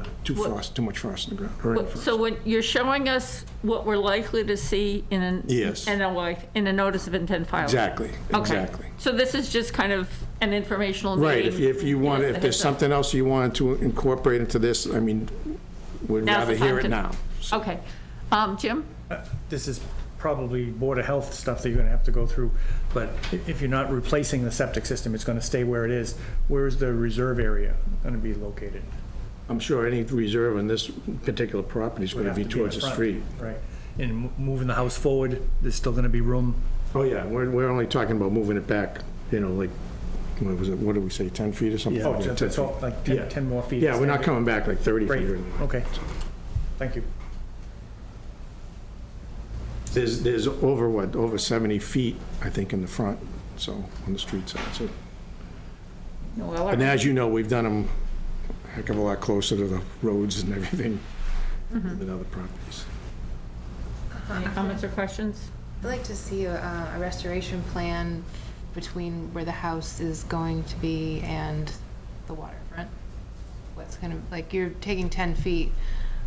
much frost in the ground. Or any frost. So when you're showing us what we're likely to see in an Yes. NOI, in a notice of intent filing? Exactly, Okay. exactly. So this is just kind of an informational Right, meeting? if you want, if there's something else you wanted to incorporate into this, I mean, we'd Now's the rather hear time it to- now. So- Okay. Jim? This is probably Board of Health stuff that you're gonna have to go through, but if you're not replacing the septic system, it's gonna stay where it is. Where's the reserve area gonna be located? I'm sure any reserve on this particular property is going to Would be have to in towards the front, street. Right, and moving the house forward, there's still gonna be room. Oh, yeah, we're only talking about moving it back, you know, like, what was it, what did we say, 10 feet or something? Oh, Yeah, 10 that's all, feet. like Yeah. 10 more feet. Yeah, we're not coming back like 30 feet Great, or anything. okay, thank you. There's over 70 feet, I think, in the front, so, on the street side, so. Well, And as you know, we've done them a heck of a lot closer to the roads and everything with other properties. any comments or questions? I'd like to see a restoration plan between where the house is going to be and the waterfront. What's gonna, like, you're taking 10 feet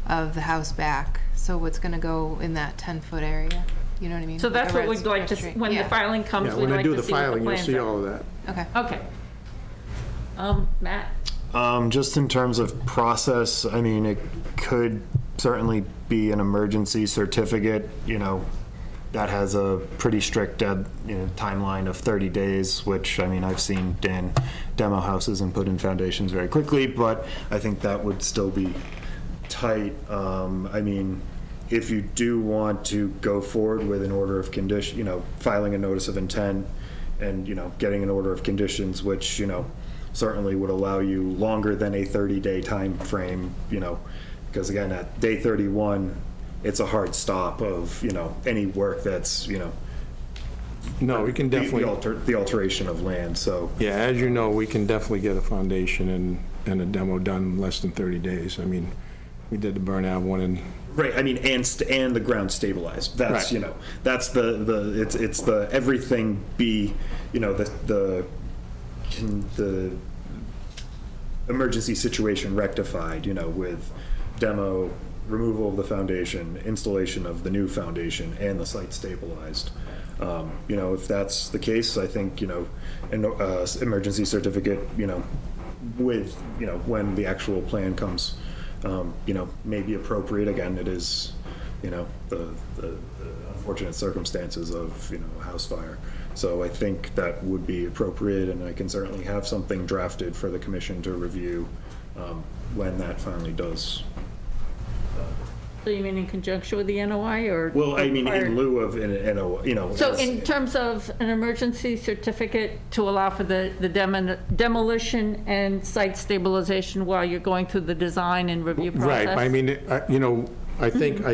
of the house back, so what's gonna go in that 10-foot area? You know what I mean? So that's Like a what we'd like to, restoration- when the yeah. filing comes, Yeah, we'd when I like do to the see what the filing, you'll plans see are. all of that. Okay. Okay. Matt? Just in terms of process, I mean, it could certainly be an emergency certificate, you know, that has a pretty strict timeline of 30 days, which, I mean, I've seen Dan demo houses and put in foundations very quickly, but I think that would still be tight. I mean, if you do want to go forward with an order of condition, you know, filing a notice of intent and, you know, getting an order of conditions, which, you know, certainly would allow you longer than a 30-day time frame, you know, because again, at day 31, it's a hard stop of, you know, any work that's, you know, No, we can definitely. the alteration of land, so. Yeah, as you know, we can definitely get a foundation and a demo done in less than 30 days. I mean, we did the Burn Ave one in. Right, I mean, and the ground stabilized. That's, Right. you know, that's it's the everything be, you know, the emergency situation rectified, you know, with demo, removal of the foundation, installation of the new foundation, and the site stabilized. You know, if that's the case, I think, you know, an emergency certificate, you know, with, you know, when the actual plan comes, you know, may be appropriate. Again, it is, you know, the unfortunate circumstances of, you know, a house fire. So I think that would be appropriate, and I can certainly have something drafted for the commission to review when that finally does. So you mean in conjunction with the NOI, or? Well, I mean, prior- in lieu of, you know. So as- in terms of an emergency certificate to allow for the demolition and site stabilization while you're going through the design and review process? Right, I mean, you know, I think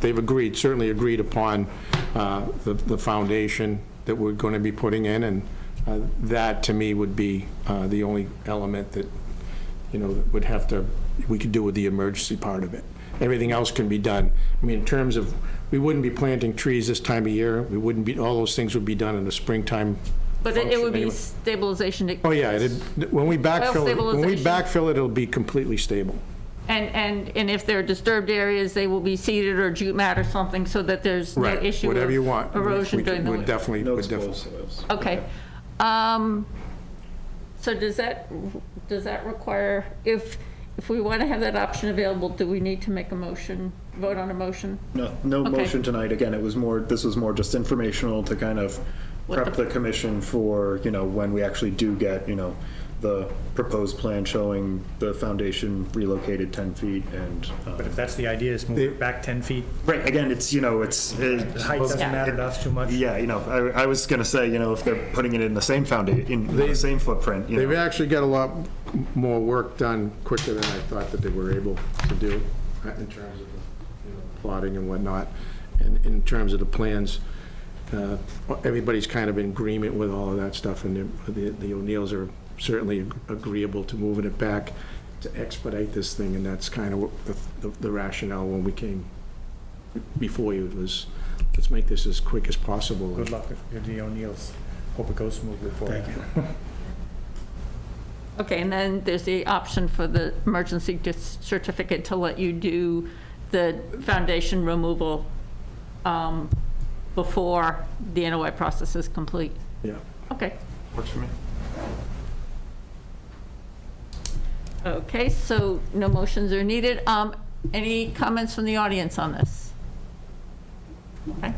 they've agreed, certainly agreed upon the foundation that we're going to be putting in, and that, to me, would be the only element that, you know, that would have to, we could do with the emergency part of it. Everything else can be done. I mean, in terms of, we wouldn't be planting trees this time of year, we wouldn't be, all those things would be done in the springtime. But it would be function stabilization. Oh, yeah, when we backfill it, stabilization. it'll be completely stable. And if there are disturbed areas, they will be seeded or jute mat or something so that there's no Right, issue whatever you of want. erosion during the Would winter. definitely, No would exposed definitely. soils. Okay. So does that require, if we want to have that option available, do we need to make a motion, vote on a motion? No Okay. motion tonight. Again, this was more just informational to kind of What prep the- the commission for, you know, when we actually do get, you know, the proposed plan showing the foundation relocated 10 feet and. But if that's the idea, is move it back 10 feet, Right, again, it's, you know, it's. the height doesn't matter to us too much. Yeah, you know, I was gonna say, you know, if they're putting it in the same in the same footprint, you They've know. actually got a lot more work done quicker than I thought that they were able to do in terms of, you know, plotting and whatnot. And in terms of the plans, everybody's kind of in agreement with all of that stuff, and the O'Neills are certainly agreeable to moving it back to expedite this thing, and that's kind of what the rationale when we came before you was, let's make this as quick as possible. Good luck with the O'Neills. Hope it goes smoothly for you. Thank you. Okay, and then there's the option for the emergency certificate to let you do the foundation removal before the NOI process is complete. Yeah. Okay. Works for me. Okay, so no motions are needed. Any comments from the audience on this? Okay.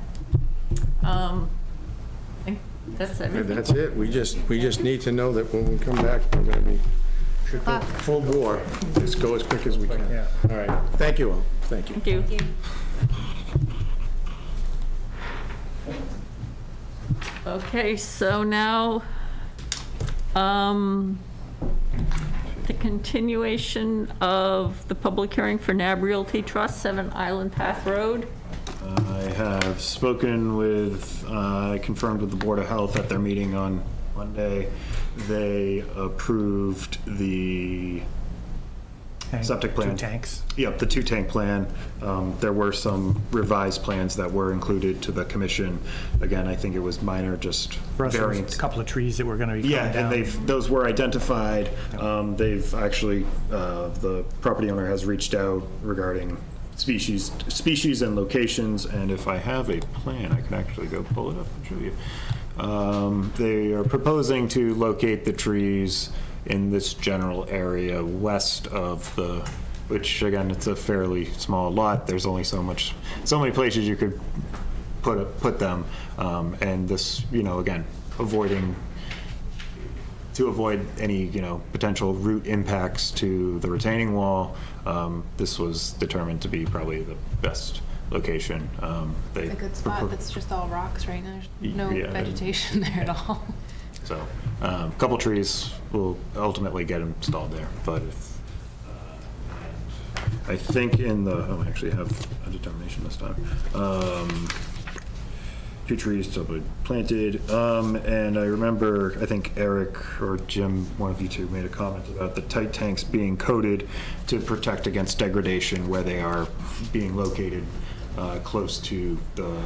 I think that's everything. That's it. We just need to know that when we come back, we're gonna be full bore. Just go as quick as we can. Yeah. All right. Thank you all. Thank you. Thank you. Okay, so now, the continuation of the public hearing for NAB Realty Trust, 7 Island Path Road. I have spoken with, confirmed with the Board of Health at their meeting on Monday. They approved the septic plan. 2 tanks. Yep, the 2-tank plan. There were some revised plans that were included to the commission. Again, I think it was minor, just For us, there was variants. a couple of trees that were going to be Yeah, coming down. and those were identified. They've actually, the property owner has reached out regarding species and locations, and if I have a plan, I can actually go pull it up and show you. They are proposing to locate the trees in this general area west of the, which again, it's a fairly small lot. There's only so many places you could put them. And this, you know, again, to avoid any, you know, potential root impacts to the retaining wall, this was determined to be probably the best location. It's a good spot. That's just all rocks right now. There's no Yeah. vegetation there at all. So, a couple trees will ultimately get installed there, but if, I think I actually have a determination this time. 2 trees to be planted, and I remember, I think Eric or Jim, one of you two, made a comment about the tight tanks being coated to protect against degradation where they are being located close to the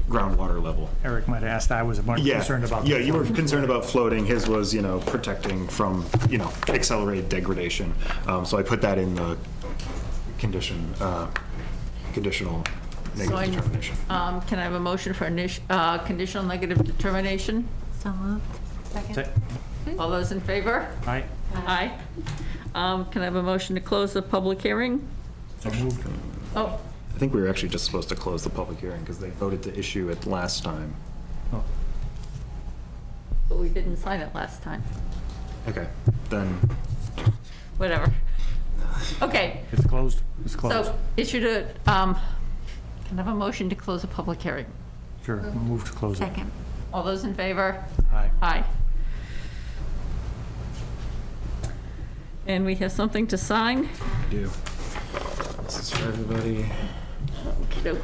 groundwater level. Eric might have asked, I was more concerned about. Yeah, you were concerned about floating. His was, you know, protecting from, you know, accelerated degradation. So I put that in the conditional negative determination. Can I have a motion for conditional negative determination? So moved. Second? All those in favor? Aye. Aye. Can I have a motion to close the public hearing? So moved. Oh, I think we were actually just supposed to close the public hearing because they voted to issue it last time. Oh, but we didn't sign it last time. Okay, then, Whatever. Okay, it's closed? It's closed. so issue to, can I have a motion to close the public hearing? Sure, move to close it. Second. All those in favor? Aye. Aye. And we have something to sign. we do. This is for everybody. Okey-doke.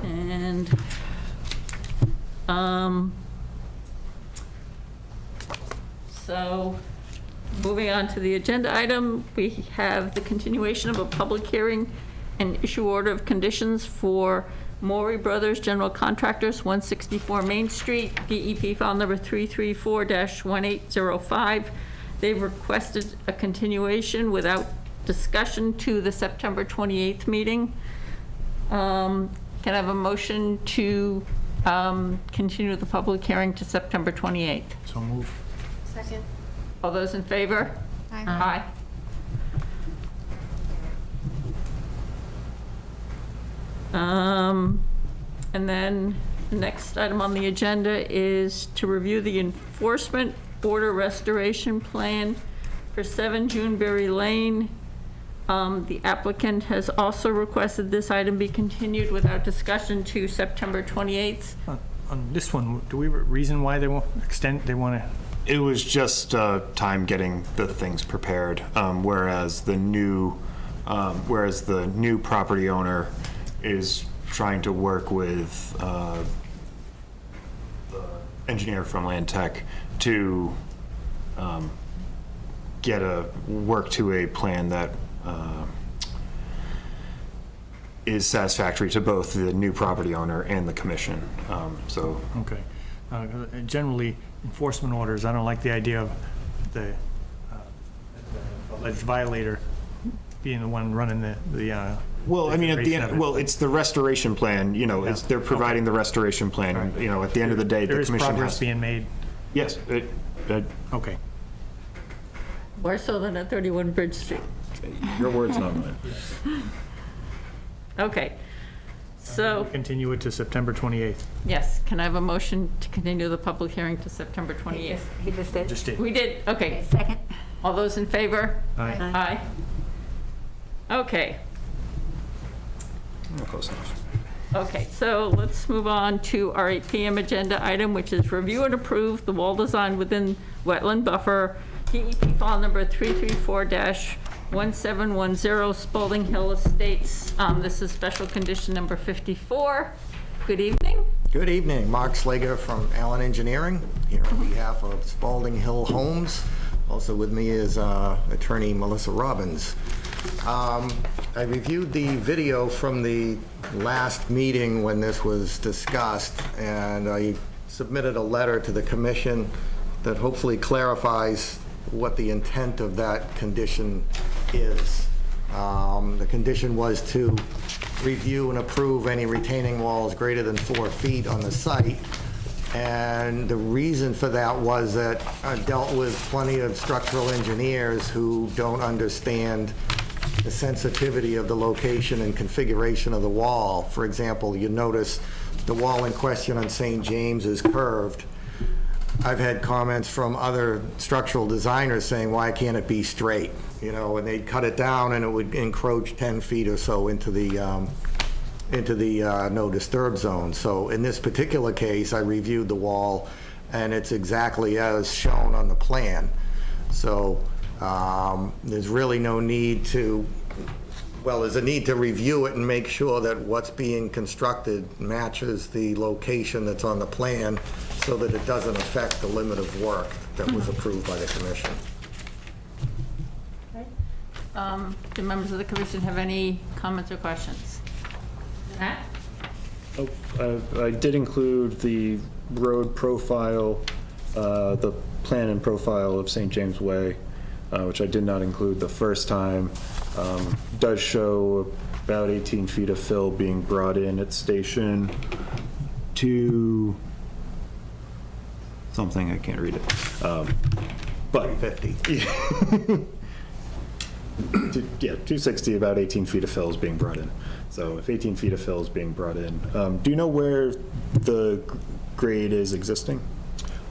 And, so, moving on to the agenda item, we have the continuation of a public hearing and issue order of conditions for Maury Brothers General Contractors, 164 Main Street, DEP file number 334-1805. They've requested a continuation without discussion to the September 28th meeting. Can I have a motion to continue the public hearing to September 28th? So move. Second. All those in favor? Aye. And then the next item on the agenda is to review the enforcement order restoration plan for 7 Juneberry Lane. The applicant has also requested this item be continued without discussion to September 28th. On this one, do we have a reason why they won't extend, they want to? It was just time getting the things prepared, whereas the new property owner is trying to work with the engineer from Land Tech to work to a plan that is satisfactory to both the new property owner and the commission. So Okay. Generally, enforcement orders, I don't like the idea of the alleged violator being the one running the well, I mean, at the duration of end, it. well, it's the restoration plan, you know, it's, they're providing the restoration plan, and, you know, at the end of the day, the There is commission progress has. being made. Yes, Okay. More so than at 31 Bridge Street. your words, not mine. Okay, so, Continue it to September 28th. yes, can I have a motion to continue the public hearing to September 28th? He just did. Just did. We did, okay. Second. All those in favor? Aye. Aye. Okay, Close enough. okay, so let's move on to our 8 PM agenda item, which is review and approve the wall design within wetland buffer, DEP file number 334-1710, Spalding Hill Estates. This is special condition number 54. Good evening. Good evening, Mark Slager from Allen Engineering, here on behalf of Spalding Hill Homes. Also with me is attorney Melissa Robbins. I reviewed the video from the last meeting when this was discussed, and I submitted a letter to the commission that hopefully clarifies what the intent of that condition is. The condition was to review and approve any retaining walls greater than 4 feet on the site. And the reason for that was that I've dealt with plenty of structural engineers who don't understand the sensitivity of the location and configuration of the wall. For example, you notice the wall in question on St. James is curved. I've had comments from other structural designers saying, why can't it be straight? You know, and they'd cut it down and it would encroach 10 feet or so into the no disturb zone. So in this particular case, I reviewed the wall and it's exactly as shown on the plan. So there's really no need to, well, there's a need to review it and make sure that what's being constructed matches the location that's on the plan so that it doesn't affect the limit of work that was approved by the commission. Do members of the commission have any comments or questions? Matt? I did include the road profile, the plan and profile of St. James Way, which I did not include the first time. Does show about 18 feet of fill being brought in at Station 2 something, I can't read it. But 50. Yeah, 260, about 18 feet of fill is being brought in. So if 18 feet of fill is being brought in, do you know where the grade is existing?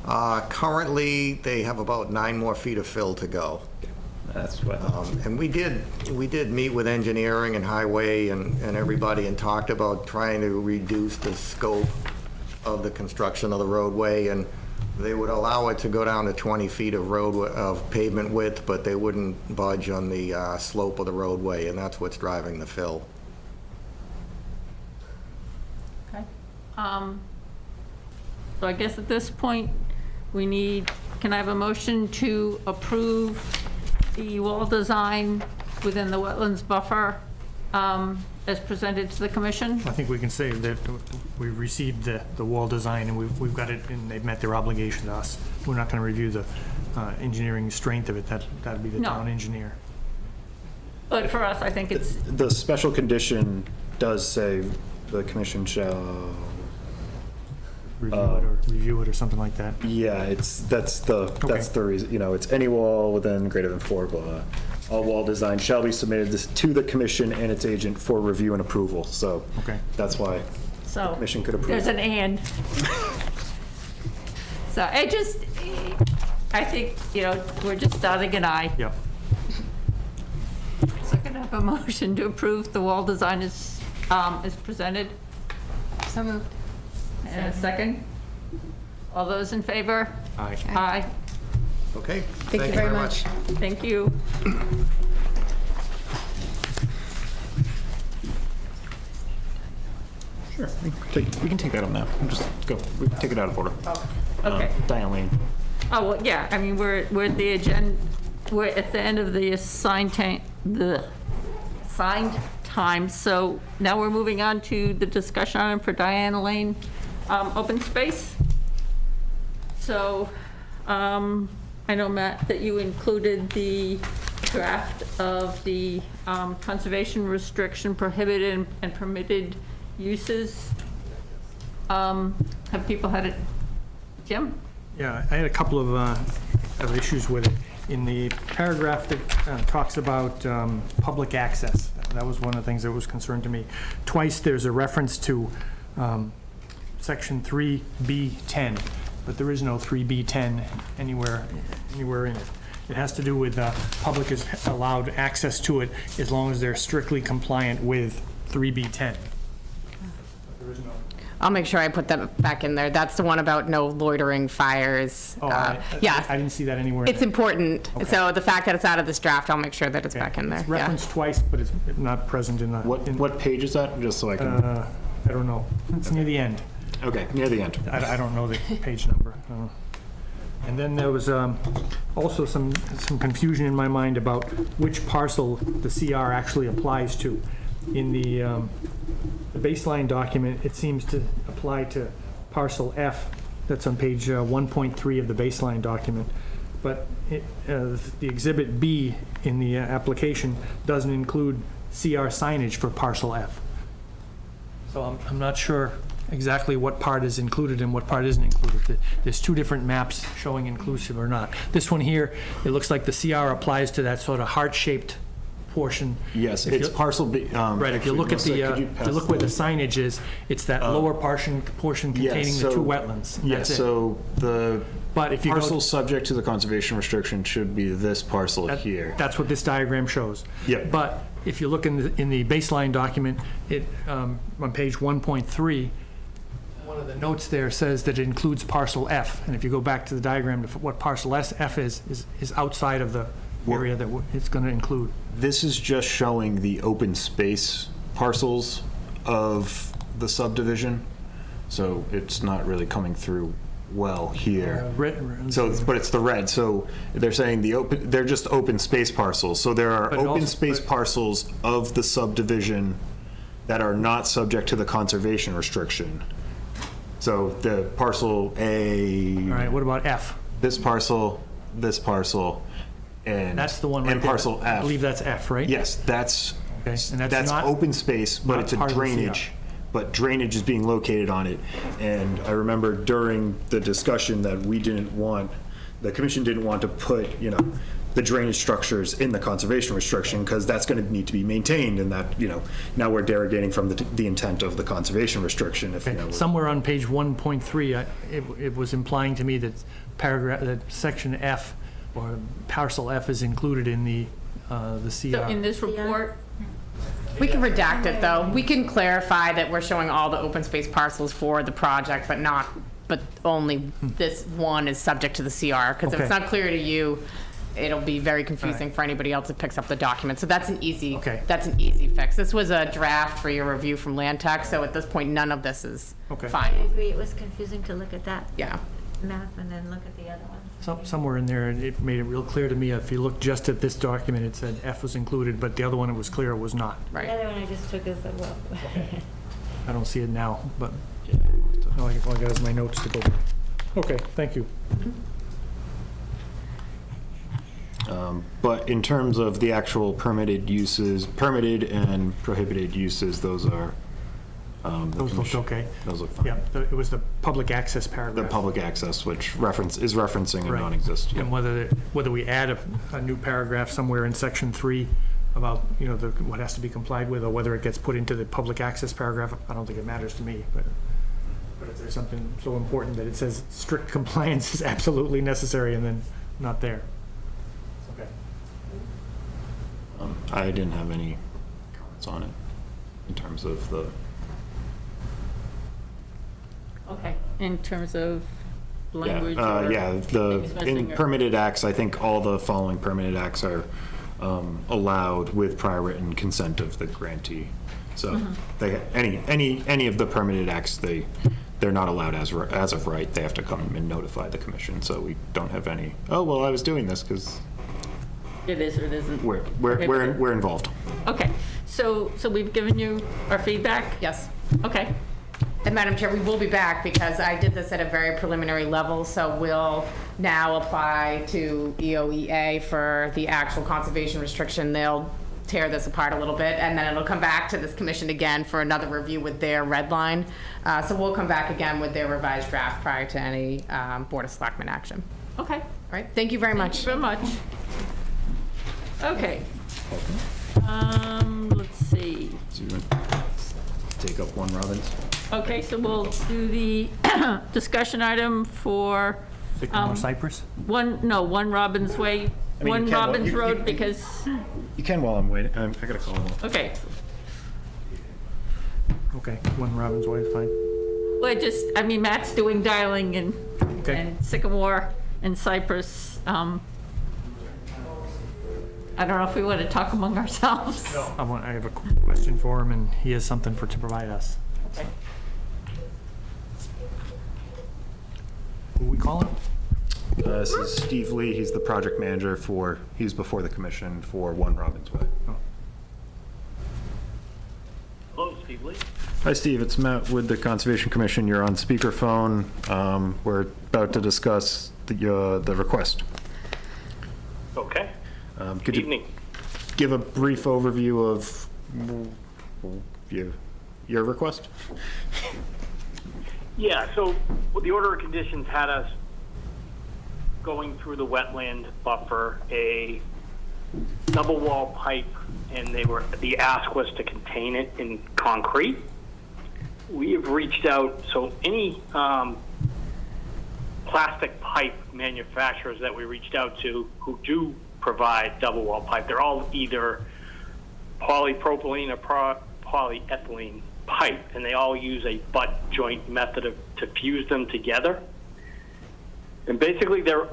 Currently, they have about 9 more feet of fill to go. That's what. And we did meet with engineering and highway and everybody and talked about trying to reduce the scope of the construction of the roadway, and they would allow it to go down to 20 feet of pavement width, but they wouldn't budge on the slope of the roadway, and that's what's driving the fill. Okay. So I guess at this point, can I have a motion to approve the wall design within the wetlands buffer as presented to the commission? I think we can say that we received the wall design and we've got it and they've met their obligation to us. We're not going to review the engineering strength of it. That'd be the No. town engineer. But for us, I think it's, The special condition does say the commission shall, Review it or something like that. yeah, that's the reason, it's any wall within greater than 4, blah. All wall design shall be submitted to the commission and its agent for review and approval, so. Okay. That's why so, commission could approve. there's an and. So I think, we're just dotting an I. Yep. So can I have a motion to approve the wall design as presented? So moved. And a second? All those in favor? Aye. Aye. Okay? Thank you very much. Thank you. Sure, we can take that up now. Just go, we can take it out of order. Okay. Diane Lane. Oh, well, yeah, I mean, we're at the agenda, we're at the end of the assigned time, so now we're moving on to the discussion item for Diana Lane, open space. So, I know, Matt, that you included the draft of the conservation restriction prohibited and permitted uses. Have people had it? Jim? Yeah, I had a couple of issues with it. In the paragraph that talks about public access, that was one of the things that was concerned to me. Twice there's a reference to section 3B10, but there is no 3B10 anywhere in it. It has to do with public is allowed access to it as long as they're strictly compliant with 3B10. There is no. I'll make sure I put that back in there. That's the one about no loitering fires. Yes. I didn't see that anywhere. It's important. Okay. So the fact that it's out of this draft, I'll make sure that it's Okay. back in there. It's referenced twice, but it's not present in the. What page is that, just so I can? I don't know. It's near the end. Okay, near the end. I don't know the page number. And then there was also some confusion in my mind about which parcel the CR actually applies to. In the baseline document, it seems to apply to parcel F. That's on page 1.3 of the baseline document. But the exhibit B in the application doesn't include CR signage for parcel F. So I'm not sure exactly what part is included and what part isn't included. There's two different maps showing inclusive or not. This one here, it looks like the CR applies to that sort of heart-shaped portion. Yes, If it's you- parcel B. Right, if you look at the, if you look where the signage is, it's that lower portion containing the two wetlands. and Yes, that's it. so the But if you go, parcel subject to the conservation restriction should be this parcel here. that's what this diagram shows. Yep. But if you look in the baseline document, on page 1.3, one of the notes there says that it includes parcel F. And if you go back to the diagram, what parcel F is outside of the area that it's going to include. This is just showing the open space parcels of the subdivision, so it's not really coming through well here. So, but it's the red, so they're saying they're just open space parcels. So there are But open also- space parcels of the subdivision that are not subject to the conservation restriction. So the parcel A. All right, what about F? This parcel, and. That's the one right And there. parcel F. I believe that's F, right? Yes, that's, Okay, and that's that's not- open space, but not it's a part of the drainage. CR. But drainage is being located on it. And I remember during the discussion that the commission didn't want to put, the drainage structures in the conservation restriction, because that's going to need to be maintained, and that, now we're derogating from the intent of the conservation restriction. If, Okay, somewhere on page 1.3, it was implying to me that that section F, or parcel F, is included in the CR. So in this report, We can redact it, though. We can clarify that we're showing all the open space parcels for the project, but only this one is subject to the CR, because if it's Okay. not clear to you, it'll be very confusing for anybody else that picks up the document. So that's an easy, Okay. fix. This was a draft for your review from Land Tech, so at this point, none of this is Okay. I fine. agree, it was confusing to look at that Yeah. map and then look at the other ones. Somewhere in there, it made it real clear to me, if you look just at this document, it said F was included, but the other one, it was clear it was not. The Right. other one I just took as a, well. I don't see it now, but all I got is my notes to go by. Okay, thank you. But in terms of the actual permitted and prohibited uses, those are. Those looked okay. Those look fine. Yeah, it was the public access The paragraph. public access, which is referencing a Right. non-exist. And whether we add a new paragraph somewhere in section 3 about, what has to be complied with, or whether it gets put into the public access paragraph, I don't think it matters to me, but if there's something so important that it says strict compliance is absolutely necessary and then not there. Okay. I didn't have any comments on it in terms of the. okay, in terms of Yeah, language or? Things missing in or- permitted acts, I think all the following permitted acts are allowed with prior written consent of the grantee. So they, any of the permitted acts, they're not allowed as of right. They have to come and notify the commission. So we don't have any, oh, well, I was doing this because It is or it isn't? we're involved. Okay, so we've given you our feedback? Yes. Okay, And Madam Chair, we will be back because I did this at a very preliminary level, so we'll now apply to EOEA for the actual conservation restriction. They'll tear this apart a little bit, and then it'll come back to this commission again for another review with their red line. So we'll come back again with their revised draft prior to any Board of Selectmen action. okay. All right, thank you very much. Thank you very much. Okay. Let's see. So you want to take up one Robbins? Okay, so we'll do the discussion item for Sycamore Cypress? one Robbins Way, I mean, you one can, well, Robbins you- Road, you- because, You can while I'm waiting. I gotta call him. okay. Okay, 1 Robbins Way is fine. Well, Matt's doing dialing and Okay. Sycamore and Cypress. I don't know if we want to talk among ourselves. I have a question for him, and he has something to provide us. Okay. Who we calling? This is Steve Lee. He's the project manager he's before the commission for 1 Robbins Way. Hello, Steve Lee. Hi, Steve. It's Matt with the Conservation Commission. You're on speakerphone. We're about to discuss the request. Okay. Could Good you evening. give a brief overview of your request? Yeah, so the order of conditions had us going through the wetland buffer, a double wall pipe, and the ask was to contain it in concrete. We have reached out, so any plastic pipe manufacturers that we reached out to who do provide double wall pipe, they're all either polypropylene or polyethylene pipe, and they all use a butt joint method to fuse them together. And basically, the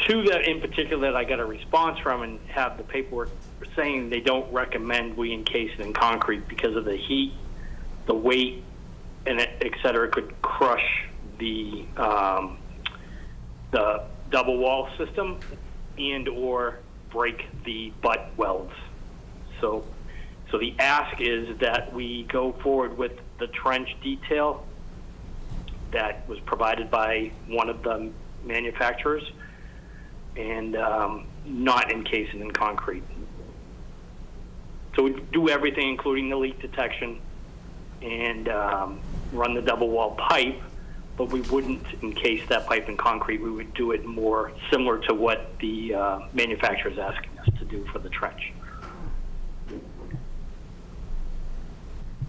two that in particular that I got a response from and have the paperwork saying they don't recommend we encase it in concrete because of the heat, the weight, and et cetera, could crush the double wall system and or break the butt welds. So So the ask is that we go forward with the trench detail that was provided by one of the manufacturers, and not encase it in concrete. So we do everything, including the leak detection, and run the double wall pipe, but we wouldn't encase that pipe in concrete. We would do it more similar to what the manufacturer is asking us to do for the trench.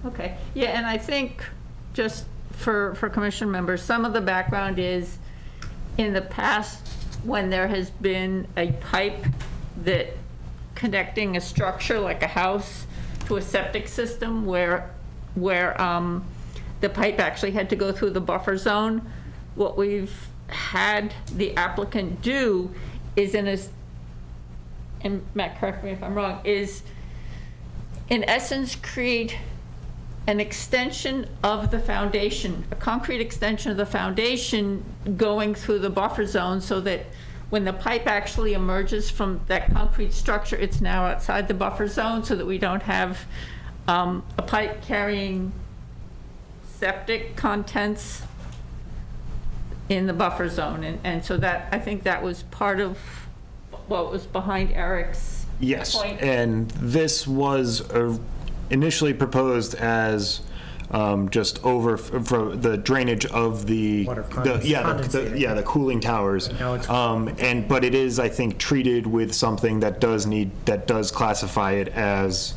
Okay, yeah, and I think, just for commission members, some of the background is, in the past, when there has been a pipe that connecting a structure like a house to a septic system where the pipe actually had to go through the buffer zone, what we've had the applicant do is and Matt, correct me if I'm wrong, is in essence create an extension of the foundation, a concrete extension of the foundation going through the buffer zone, so that when the pipe actually emerges from that concrete structure, it's now outside the buffer zone, so that we don't have a pipe carrying septic contents in the buffer zone. And so that, I think that was part of what was behind Eric's Yes, point. and this was initially proposed as just over for the drainage of the, Water the cooling towers. Now it's- But it is, I think, treated with something that does classify it as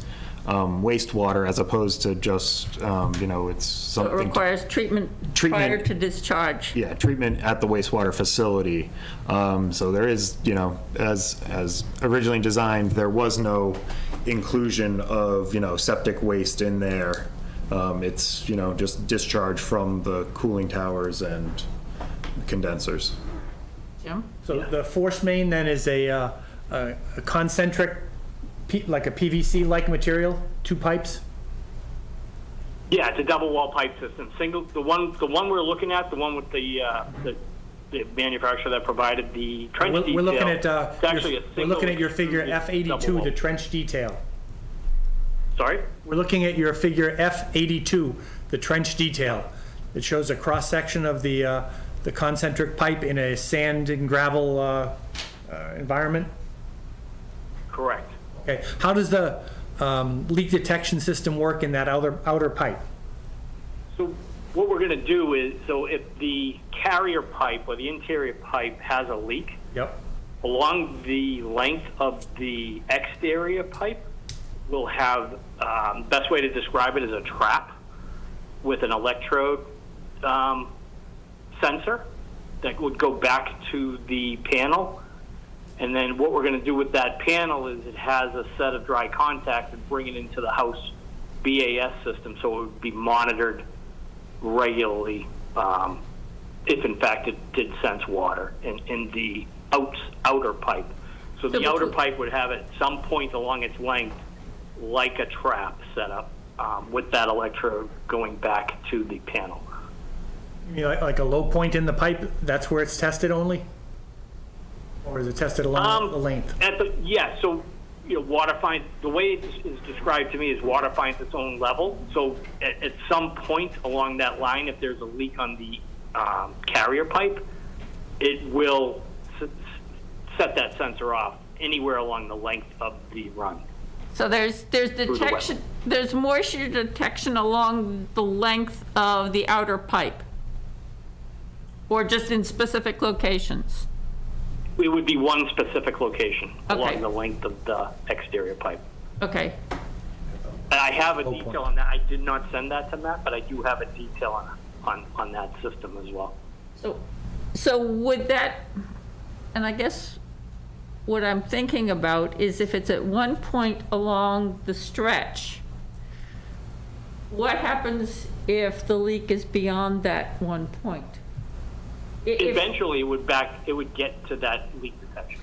wastewater, as opposed to just it's So it something. requires treatment prior to discharge. Yeah, treatment at the wastewater facility. So there is, as originally designed, there was no inclusion of, septic waste in there. It's, just discharge from the cooling towers and condensers. Jim? So the force main then is a concentric, like a PVC-like material, 2 pipes? Yeah, it's a double wall pipe system. Single, the one we're looking at, the one with the manufacturer that provided the trench detail. We're looking at, it's actually a we're looking at your figure single double F82, wall. the trench detail. Sorry? We're looking at your figure F82, the trench detail. It shows a cross-section of the concentric pipe in a sand and gravel environment. Correct. Okay, how does the leak detection system work in that outer pipe? So what we're going to do is, so if the carrier pipe or the interior pipe has a leak, Yep. along the length of the exterior pipe, we'll have, best way to describe it is a trap with an electrode sensor that would go back to the panel. And then what we're going to do with that panel is it has a set of dry contacts and bring it into the house BAS system, so it would be monitored regularly if in fact it did sense water in the outer pipe. So the outer pipe would have at some point along its length like a trap set up with that electrode going back to the panel. You mean like a low point in the pipe, that's where it's tested only? Or is it tested along the length? So water finds, the way it is described to me is water finds its own level. So at some point along that line, if there's a leak on the carrier pipe, it will set that sensor off anywhere along the length of the run. So there's detection, there's moisture detection along the length of the outer pipe, or just in specific locations? It would be one specific location Okay. along the length of the exterior pipe. Okay. And I have a detail on that. I did not send that to Matt, but I do have a detail on that system as well. So would that, and I guess what I'm thinking about is if it's at one point along the stretch, what happens if the leak is beyond that one point? Eventually, it would get to that leak detection.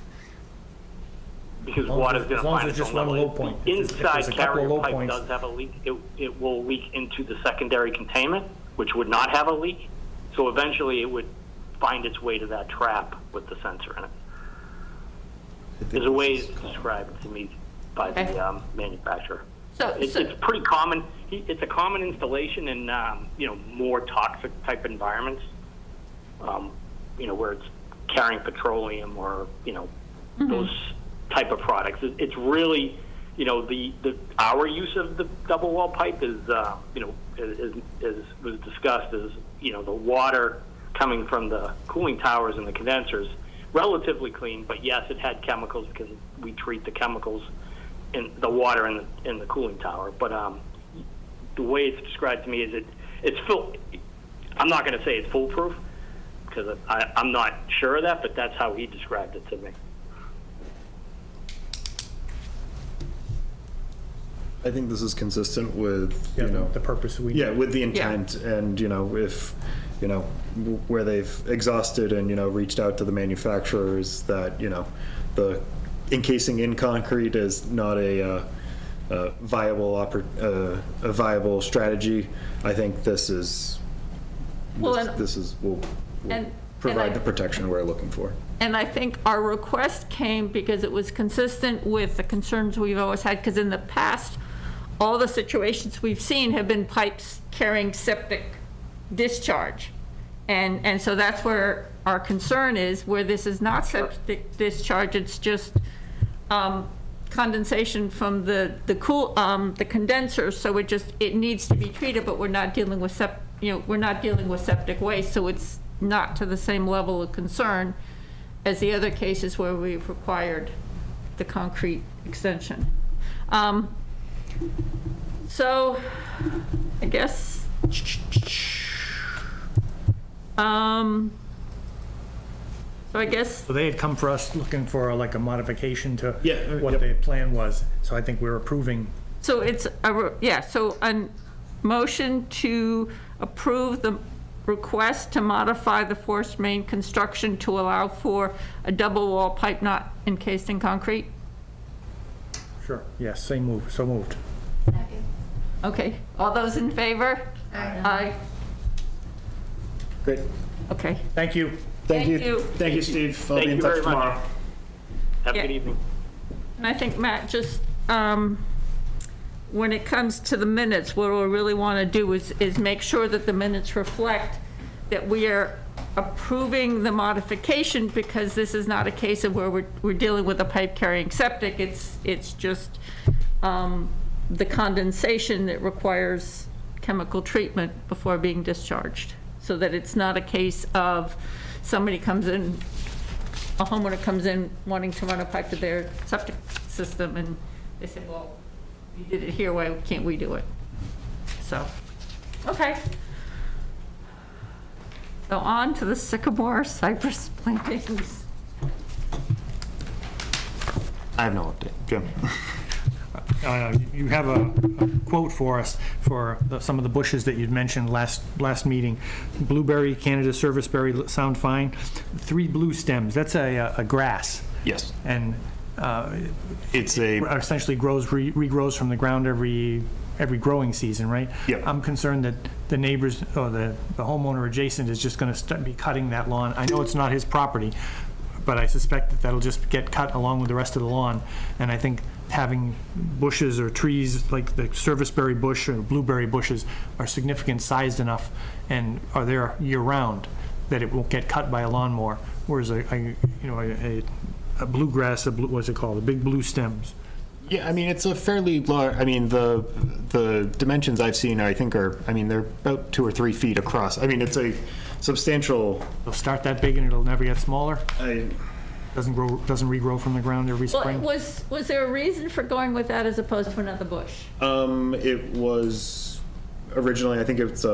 Because water's going to find its own level. The inside carrier pipe does have a leak. It will leak into the secondary containment, which would not have a leak. So eventually, it would find its way to that trap with the sensor in it. There's a way it's described to me by the manufacturer. It's pretty common. It's a common installation in, more toxic type environments, where it's carrying petroleum or, those type of products. It's really, our use of the double wall pipe is, as was discussed, is, the water coming from the cooling towers and the condensers, relatively clean, but yes, it had chemicals because we treat the chemicals in the water in the cooling tower. But the way it's described to me is it's full. I'm not going to say it's foolproof because I'm not sure of that, but that's how he described it to me. I think this is consistent with, the purpose we. Yeah, with the intent and, if, where they've exhausted and, reached out to the manufacturers that, the encasing in concrete is not a viable strategy. I think this is, will provide the protection we're looking for. And I think our request came because it was consistent with the concerns we've always had, because in the past, all the situations we've seen have been pipes carrying septic discharge. And so that's where our concern is, where this is not septic discharge, it's just condensation from the condensers, so it needs to be treated, but we're not dealing with septic waste, so it's not to the same level of concern as the other cases where we've required the concrete extension. So I guess So they had come for us looking for like a modification to what yep. the plan was. So I think we're approving. So it's so a motion to approve the request to modify the forced main construction to allow for a double wall pipe not encased in concrete? Sure. Yes, so moved. Okay, all those in favor? Aye. Great. Okay. Thank you. Thank you, Steve. I'll be in touch tomorrow. Have a good evening. And I think, Matt, just when it comes to the minutes, what we really want to do is make sure that the minutes reflect that we are approving the modification, because this is not a case of where we're dealing with a pipe carrying septic. It's just the condensation that requires chemical treatment before being discharged, so that it's not a case of somebody comes in, a homeowner comes in wanting to run a pipe to their septic system, and they say, well, you did it here, why can't we do it? So, okay. So on to the sycamore cypress plantings. I have no update. Jim? You have a quote for us for some of the bushes that you'd mentioned last meeting. Blueberry, Canada serviceberry sound fine. 3 blue stems. That's a grass. Yes. And it's essentially regrows from the ground every growing season, right? Yeah. I'm concerned that the neighbors or the homeowner adjacent is just going to be cutting that lawn. I know it's not his property, but I suspect that that'll just get cut along with the rest of the lawn. And I think having bushes or trees like the serviceberry bush or blueberry bushes are significant sized enough and are there year round that it won't get cut by a lawnmower. Whereas a bluegrass, what's it called? The big blue stems. Yeah, I mean, it's a fairly large, I mean, the dimensions I've seen, I think they're about 2 or 3 feet across. I mean, it's a substantial. It'll start that big and it'll never get smaller? Doesn't regrow from the ground every spring? Well, was there a reason for going with that as opposed to another bush? It was originally, I think it's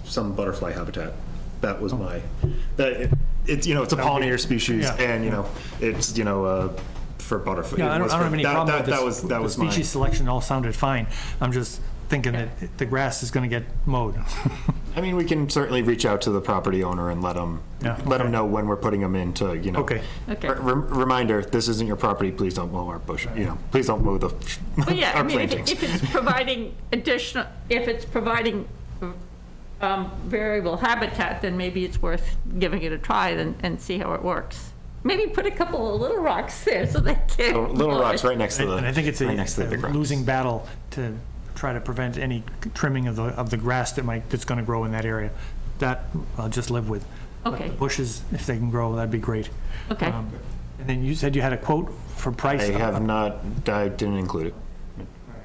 some butterfly habitat. That was it's a pollinator species, and it's for butterfly. Yeah, I don't have any problem with this. That was the species selection all sounded fine. I'm just thinking that the grass is going to get mowed. I mean, we can certainly reach out to the property owner and let them know when we're putting them in to, Okay. Reminder, this isn't your property, please don't mow our bush, please don't mow the But yeah, our I mean, plantings. if it's providing variable habitat, then maybe it's worth giving it a try and see how it works. maybe put a couple of little rocks there so they can. Little rocks right next to the. And I think it's right next to the big a rocks. losing battle to try to prevent any trimming of the grass that's going to grow in that area. That I'll just live with. But Okay. the bushes, if they can grow, that'd be great. Okay. And then you said you had a quote for price. I have not. I didn't include it.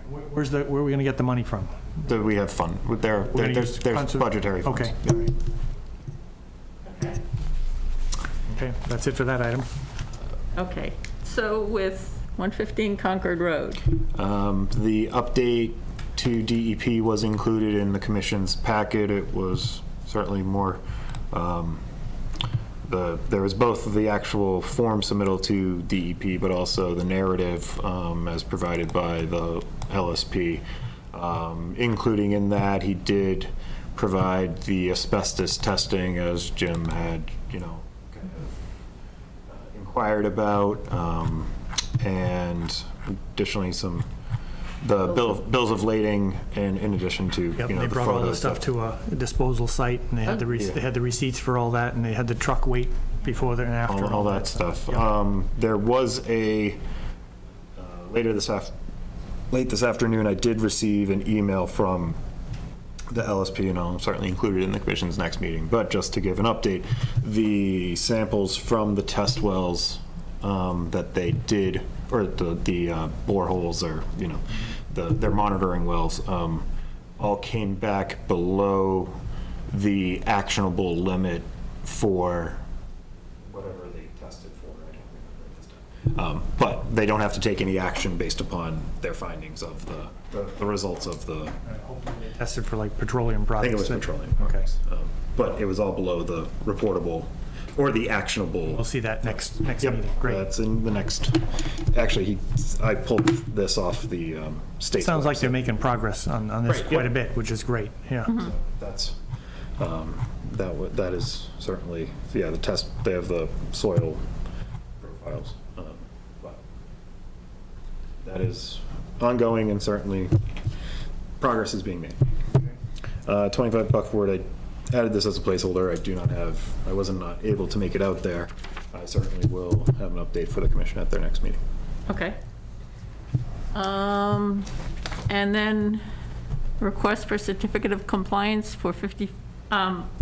Where are we going to get the money from? We have fun. There's budgetary funds. Okay. Okay, that's it for that item. Okay, so with 115 Concord Road. The update to DEP was included in the commission's packet. It was certainly more, there was both the actual form submittal to DEP, but also the narrative as provided by the LSP. Including in that, he did provide the asbestos testing as Jim had, kind of inquired about, and additionally the bills of lading, and in addition to, Yep, the they brought all the photos stuff that- to a disposal site, and they had they had the receipts for all that, and they had the truck wait before and after. all that stuff. Yep. There was a, late this afternoon, I did receive an email from the LSP, and I'll certainly include it in the commission's next meeting, but just to give an update, the samples from the test wells that they did, or the boreholes, or, their monitoring wells, all came back below the actionable limit for whatever they tested for. I don't remember this time. But they don't have to take any action based upon their findings of the results of the. Hopefully they tested for like petroleum I products. think it was petroleum. Okay. But it was all below the reportable or the actionable. We'll see that next Yep, meeting. Great. that's in the next. Actually, I pulled this off the state. Sounds like they're website. making progress on this Right, quite yep. a bit, which is great. Yeah. So that's that is certainly, the test. They have the soil profiles, but that is ongoing, and certainly progress is being made. 25 Buckford, I added this as a placeholder. I wasn't not able to make it out there. I certainly will have an update for the commission at their next meeting. Okay. And then request for certificate of compliance for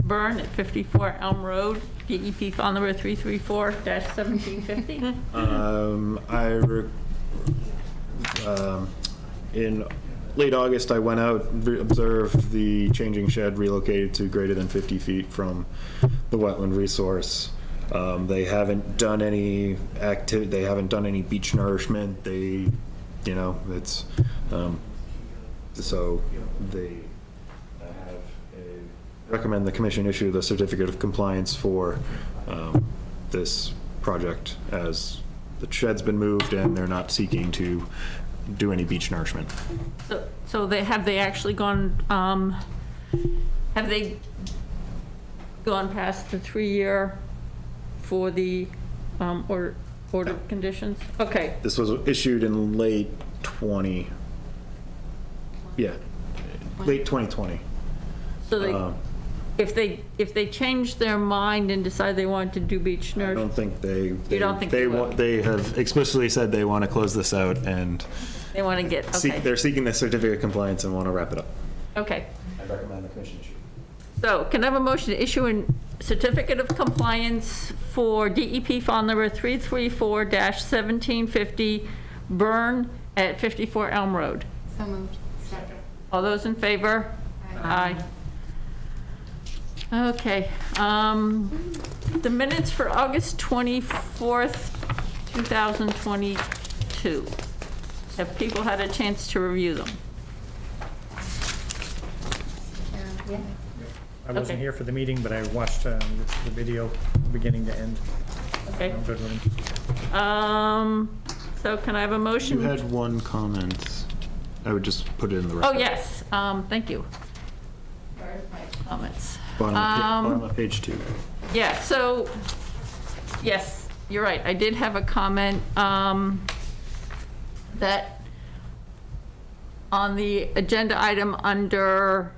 burn at 54 Elm Road, DEP file number 334-1750. In late August, I went out, observed the changing shed relocated to greater than 50 feet from the wetland resource. They haven't done any they haven't done any beach nourishment. It's, so they recommend the commission issue the certificate of compliance for this project, as the shed's been moved and they're not seeking to do any beach nourishment. So have they actually gone, have they gone past the 3-year for the order conditions? Okay. This was issued in late 2020. So they, if they change their mind and decide they want to do beach I nourishment, don't think they don't think they will? they have explicitly said they want to close this out, and they want to get, okay. they're seeking the certificate of compliance and want to wrap it up. Okay. I recommend the commission issue. So can I have a motion to issue a certificate of compliance for DEP file number 334-1750, burn at 54 Elm Road? So moved. Second. All those in favor? Aye. Okay. The minutes for August 24th, 2022. Have people had a chance to review them? Yeah. I wasn't Okay. here for the meeting, but I watched the video beginning to end. Okay. I'm good with them. So can I have a You motion? had one comment. I would just put it in the record. Oh, yes, thank you. Comments. Bottom of page 2. Yeah, so, yes, you're right. I did have a comment that on the agenda item under,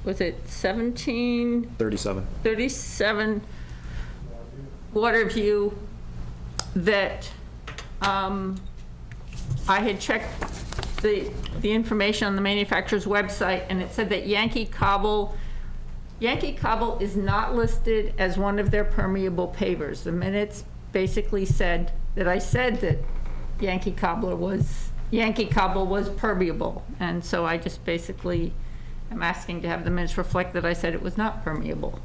was it 17? 37. 37, Waterview that I had checked the information on the manufacturer's website, and it said that Yankee Cobble is not listed as one of their permeable pavers. The minutes basically said that I said that Yankee Cobble was permeable, and so I just basically am asking to have the minutes reflect that I said it was not permeable.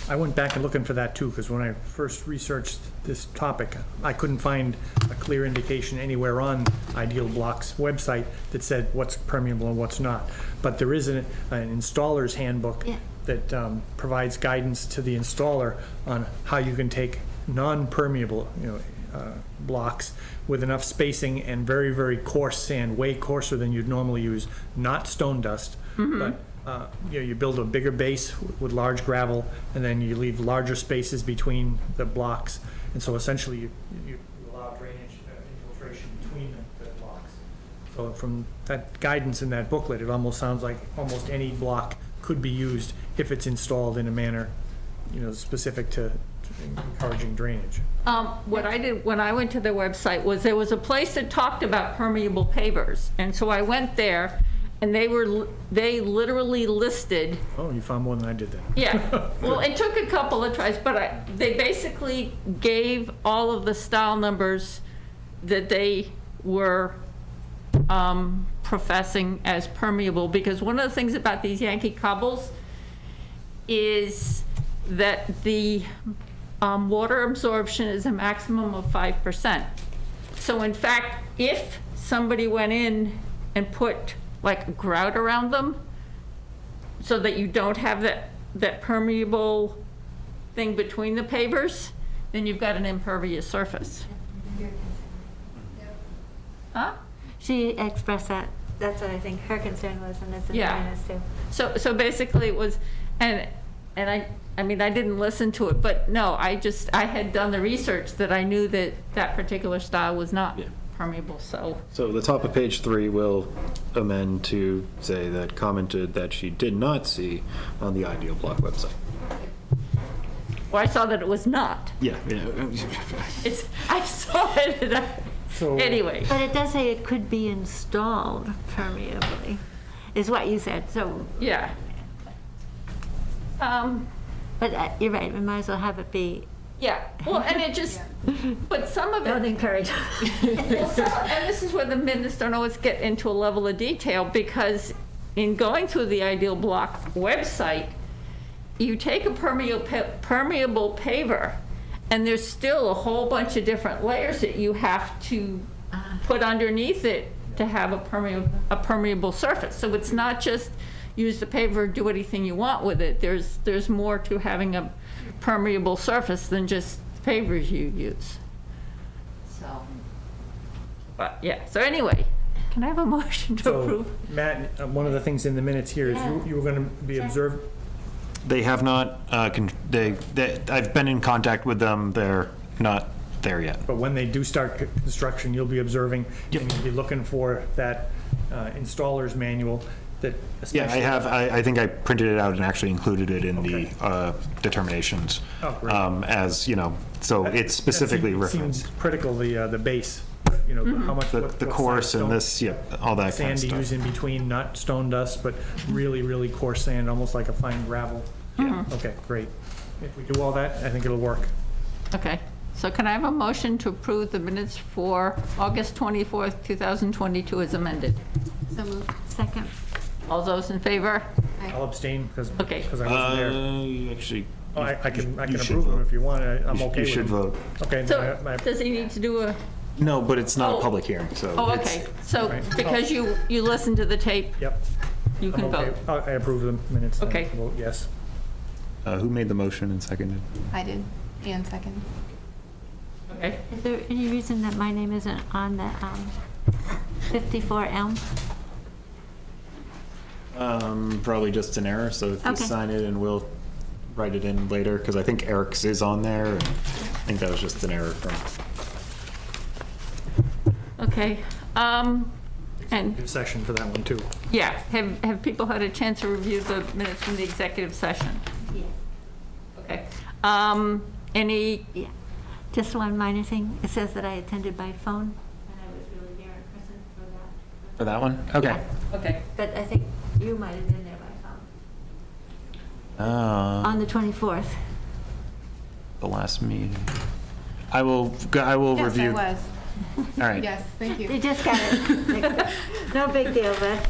I went back and looking for that too, because when I first researched this topic, I couldn't find a clear indication anywhere on Ideal Block's website that said what's permeable and what's not. But there is an installer's handbook that provides guidance to the installer on how you can take non-permeable, blocks with enough spacing and very, very coarse sand, way coarser than you'd normally use, not stone dust, but you build a bigger base with large gravel, and then you leave larger spaces between the blocks, and so essentially you allow drainage infiltration between the blocks. So from that guidance in that booklet, it almost sounds like almost any block could be used if it's installed in a manner, specific to encouraging drainage. What I did when I went to their website was there was a place that talked about permeable pavers, and so I went there, and they literally listed. Oh, you found more than I did then. Yeah, well, it took a couple of tries, but they basically gave all of the style numbers that they were professing as permeable, because one of the things about these Yankee Cobbles is that the water absorption is a maximum of 5%. So in fact, if somebody went in and put like grout around them so that you don't have that permeable thing between the pavers, then you've got an impervious surface. Huh? She expressed that. That's what I think her concern was, and it's in fairness too. So basically it was, and I mean, I didn't listen to it, but no, I had done the research that I knew that particular style was not permeable, so. So the top of page 3 will amend to say that commented that she did not see on the Ideal Block website. Well, I saw that it was not. Yeah. I saw it, anyway. But it does say it could be installed permeably, is what you said, so. Yeah. But you're right, we might as well have it be. Yeah, well, and it just, but some of it. Don't encourage. And this is where the minutes don't always get into a level of detail, because in going through the Ideal Block website, you take a permeable paver, and there's still a whole bunch of different layers that you have to put underneath it to have a permeable surface. So it's not just use the paver, do anything you want with it. There's more to having a permeable surface than just pavers you use. So, but yeah, so anyway, can I have a motion to approve? Matt, one of the things in the minutes here is you were going to be observed. They have not, I've been in contact with them, they're not there yet. But when they do start construction, you'll be observing, and you'll be looking for that installer's manual that Yeah, especially. I think I printed it out and actually included it in the determinations. Oh, great. As, so it's specifically That referenced. seems critical, the base, how much. The coarse and this, all that kind Sand of to stuff. use in between, not stone dust, but really, really coarse sand, almost like a fine gravel. Yeah. Okay, great. If we do all that, I think it'll work. Okay, so can I have a motion to approve the minutes for August 24th, 2022 as amended? So moved. Second. All those in favor? I'll abstain because I Okay. wasn't there. Actually, Oh, I can you should approve them vote. if you want. I'm okay with them. You should vote. Okay. So then does he need to do a, No, but it's not Oh. a public hearing, so. oh, it's- okay. So Right. because you listened to the tape, Yep. you can I'm okay. vote. I approve the minutes. then. Okay. Vote yes. Who made the motion and seconded? I did, and second. Okay. Is there any reason that my name isn't on the 54 Elm? Probably just an error, so if you Okay. sign it and we'll write it in later, because I think Eric's is on there, and I think that was just an error from. Okay. And Good session for that one too. yeah, have people had a chance to review the minutes from the executive session? Yeah. Okay. Any Yeah. Just one minor thing. It says that I attended by phone, and I was really there in person for that. For that one? Okay. Okay. But I think you might have been there by phone. On the 24th. The last meeting. I will review. Yes, I was. All right. Yes, thank you. You just got it. No big deal, but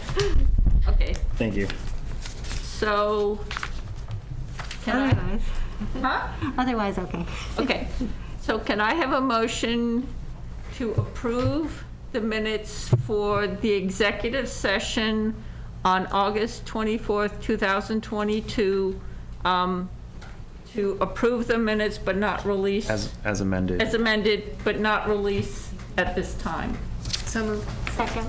Okay, Thank you. so, can I? otherwise, Huh? otherwise, okay. Okay, so can I have a motion to approve the minutes for the executive session on August 24th, 2022, to approve the minutes but not release, As amended. as amended, but not release at this time? So moved. Second.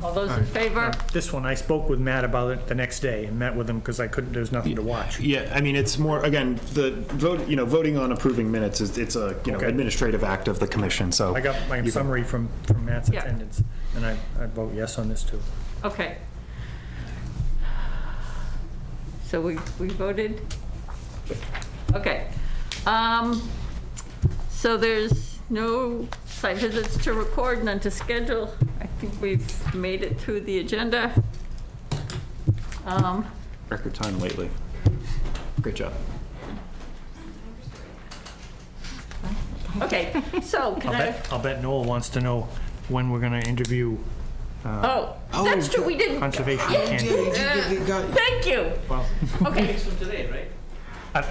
All those in favor? This one, I spoke with Matt about it the next day and met with him because I couldn't, there was nothing to watch. Yeah, I mean, it's more, again, the vote, voting on approving minutes it's a, Okay. administrative act of the commission, so. I got my you can- summary from Matt's Yeah. attendance, and I vote yes on this too. Okay. So we voted? Okay. So there's no site visits to record, none to schedule. I think we've made it through the agenda. Record time lately. Great job. Okay, so can I? I'll bet Noel wants to know when we're gonna interview Oh, that's true, we didn't. conservation candidates. Thank you. Well, Okay, From today, right?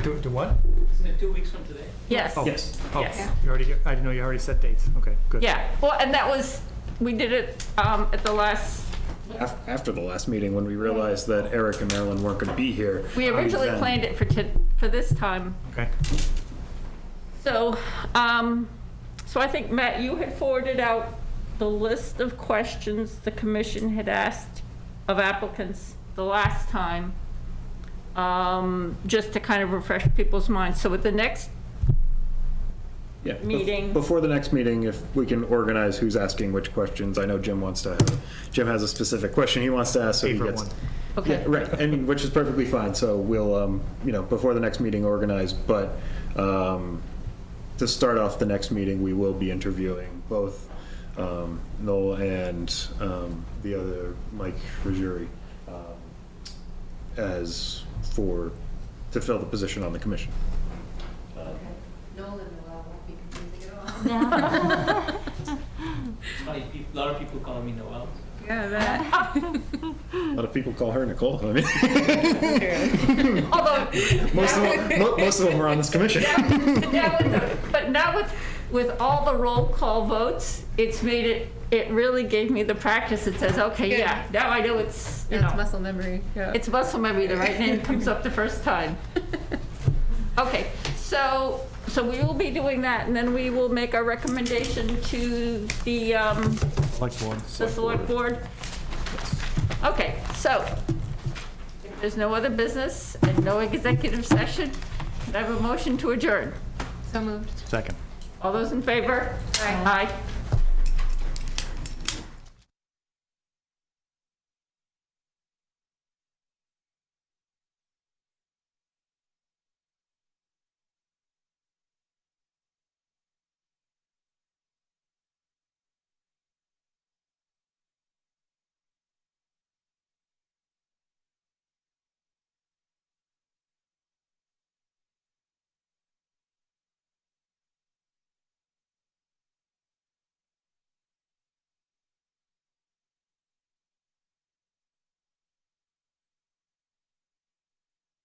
do what? Isn't it 2 weeks from today? yes. Yes. Oh, Yes. you already, I didn't know you already set dates. Okay, good. Yeah, well, and that was, we did it at the last, After the last meeting, when we realized that Eric and Marilyn weren't going to be here. we originally then- planned it for this time. Okay. So, so I think, Matt, you had forwarded out the list of questions the commission had asked of applicants the last time, just to kind of refresh people's minds. So at the next Yeah, meeting. Before the next meeting, if we can organize who's asking which questions. I know Jim has a specific question he wants to ask, so he Favorite gets. one. Okay. Yeah, right, and which is perfectly fine, so we'll, before the next meeting, organize, but, to start off the next meeting, we will be interviewing both, Noel and, the other, Mike Ruggieri, to fill the position on the commission. Nolan Noel won't be confusing at all. It's funny, a lot of people call me Noel. Yeah, that. A lot of people call her Nicole, I mean. Although, Most of them are on this commission. but now with all the roll call votes, it's made it really gave me the practice. It says, okay, Good. yeah, now I know it's, Yeah, it's muscle memory. Yeah. it's muscle memory, the right name comes up the first time. Okay, so we will be doing that, and then we will make our recommendation to the Select board. select board. Okay, so if there's no other business and no executive session, can I have a motion to adjourn? So moved. Second. All those in favor? Aye. Aye.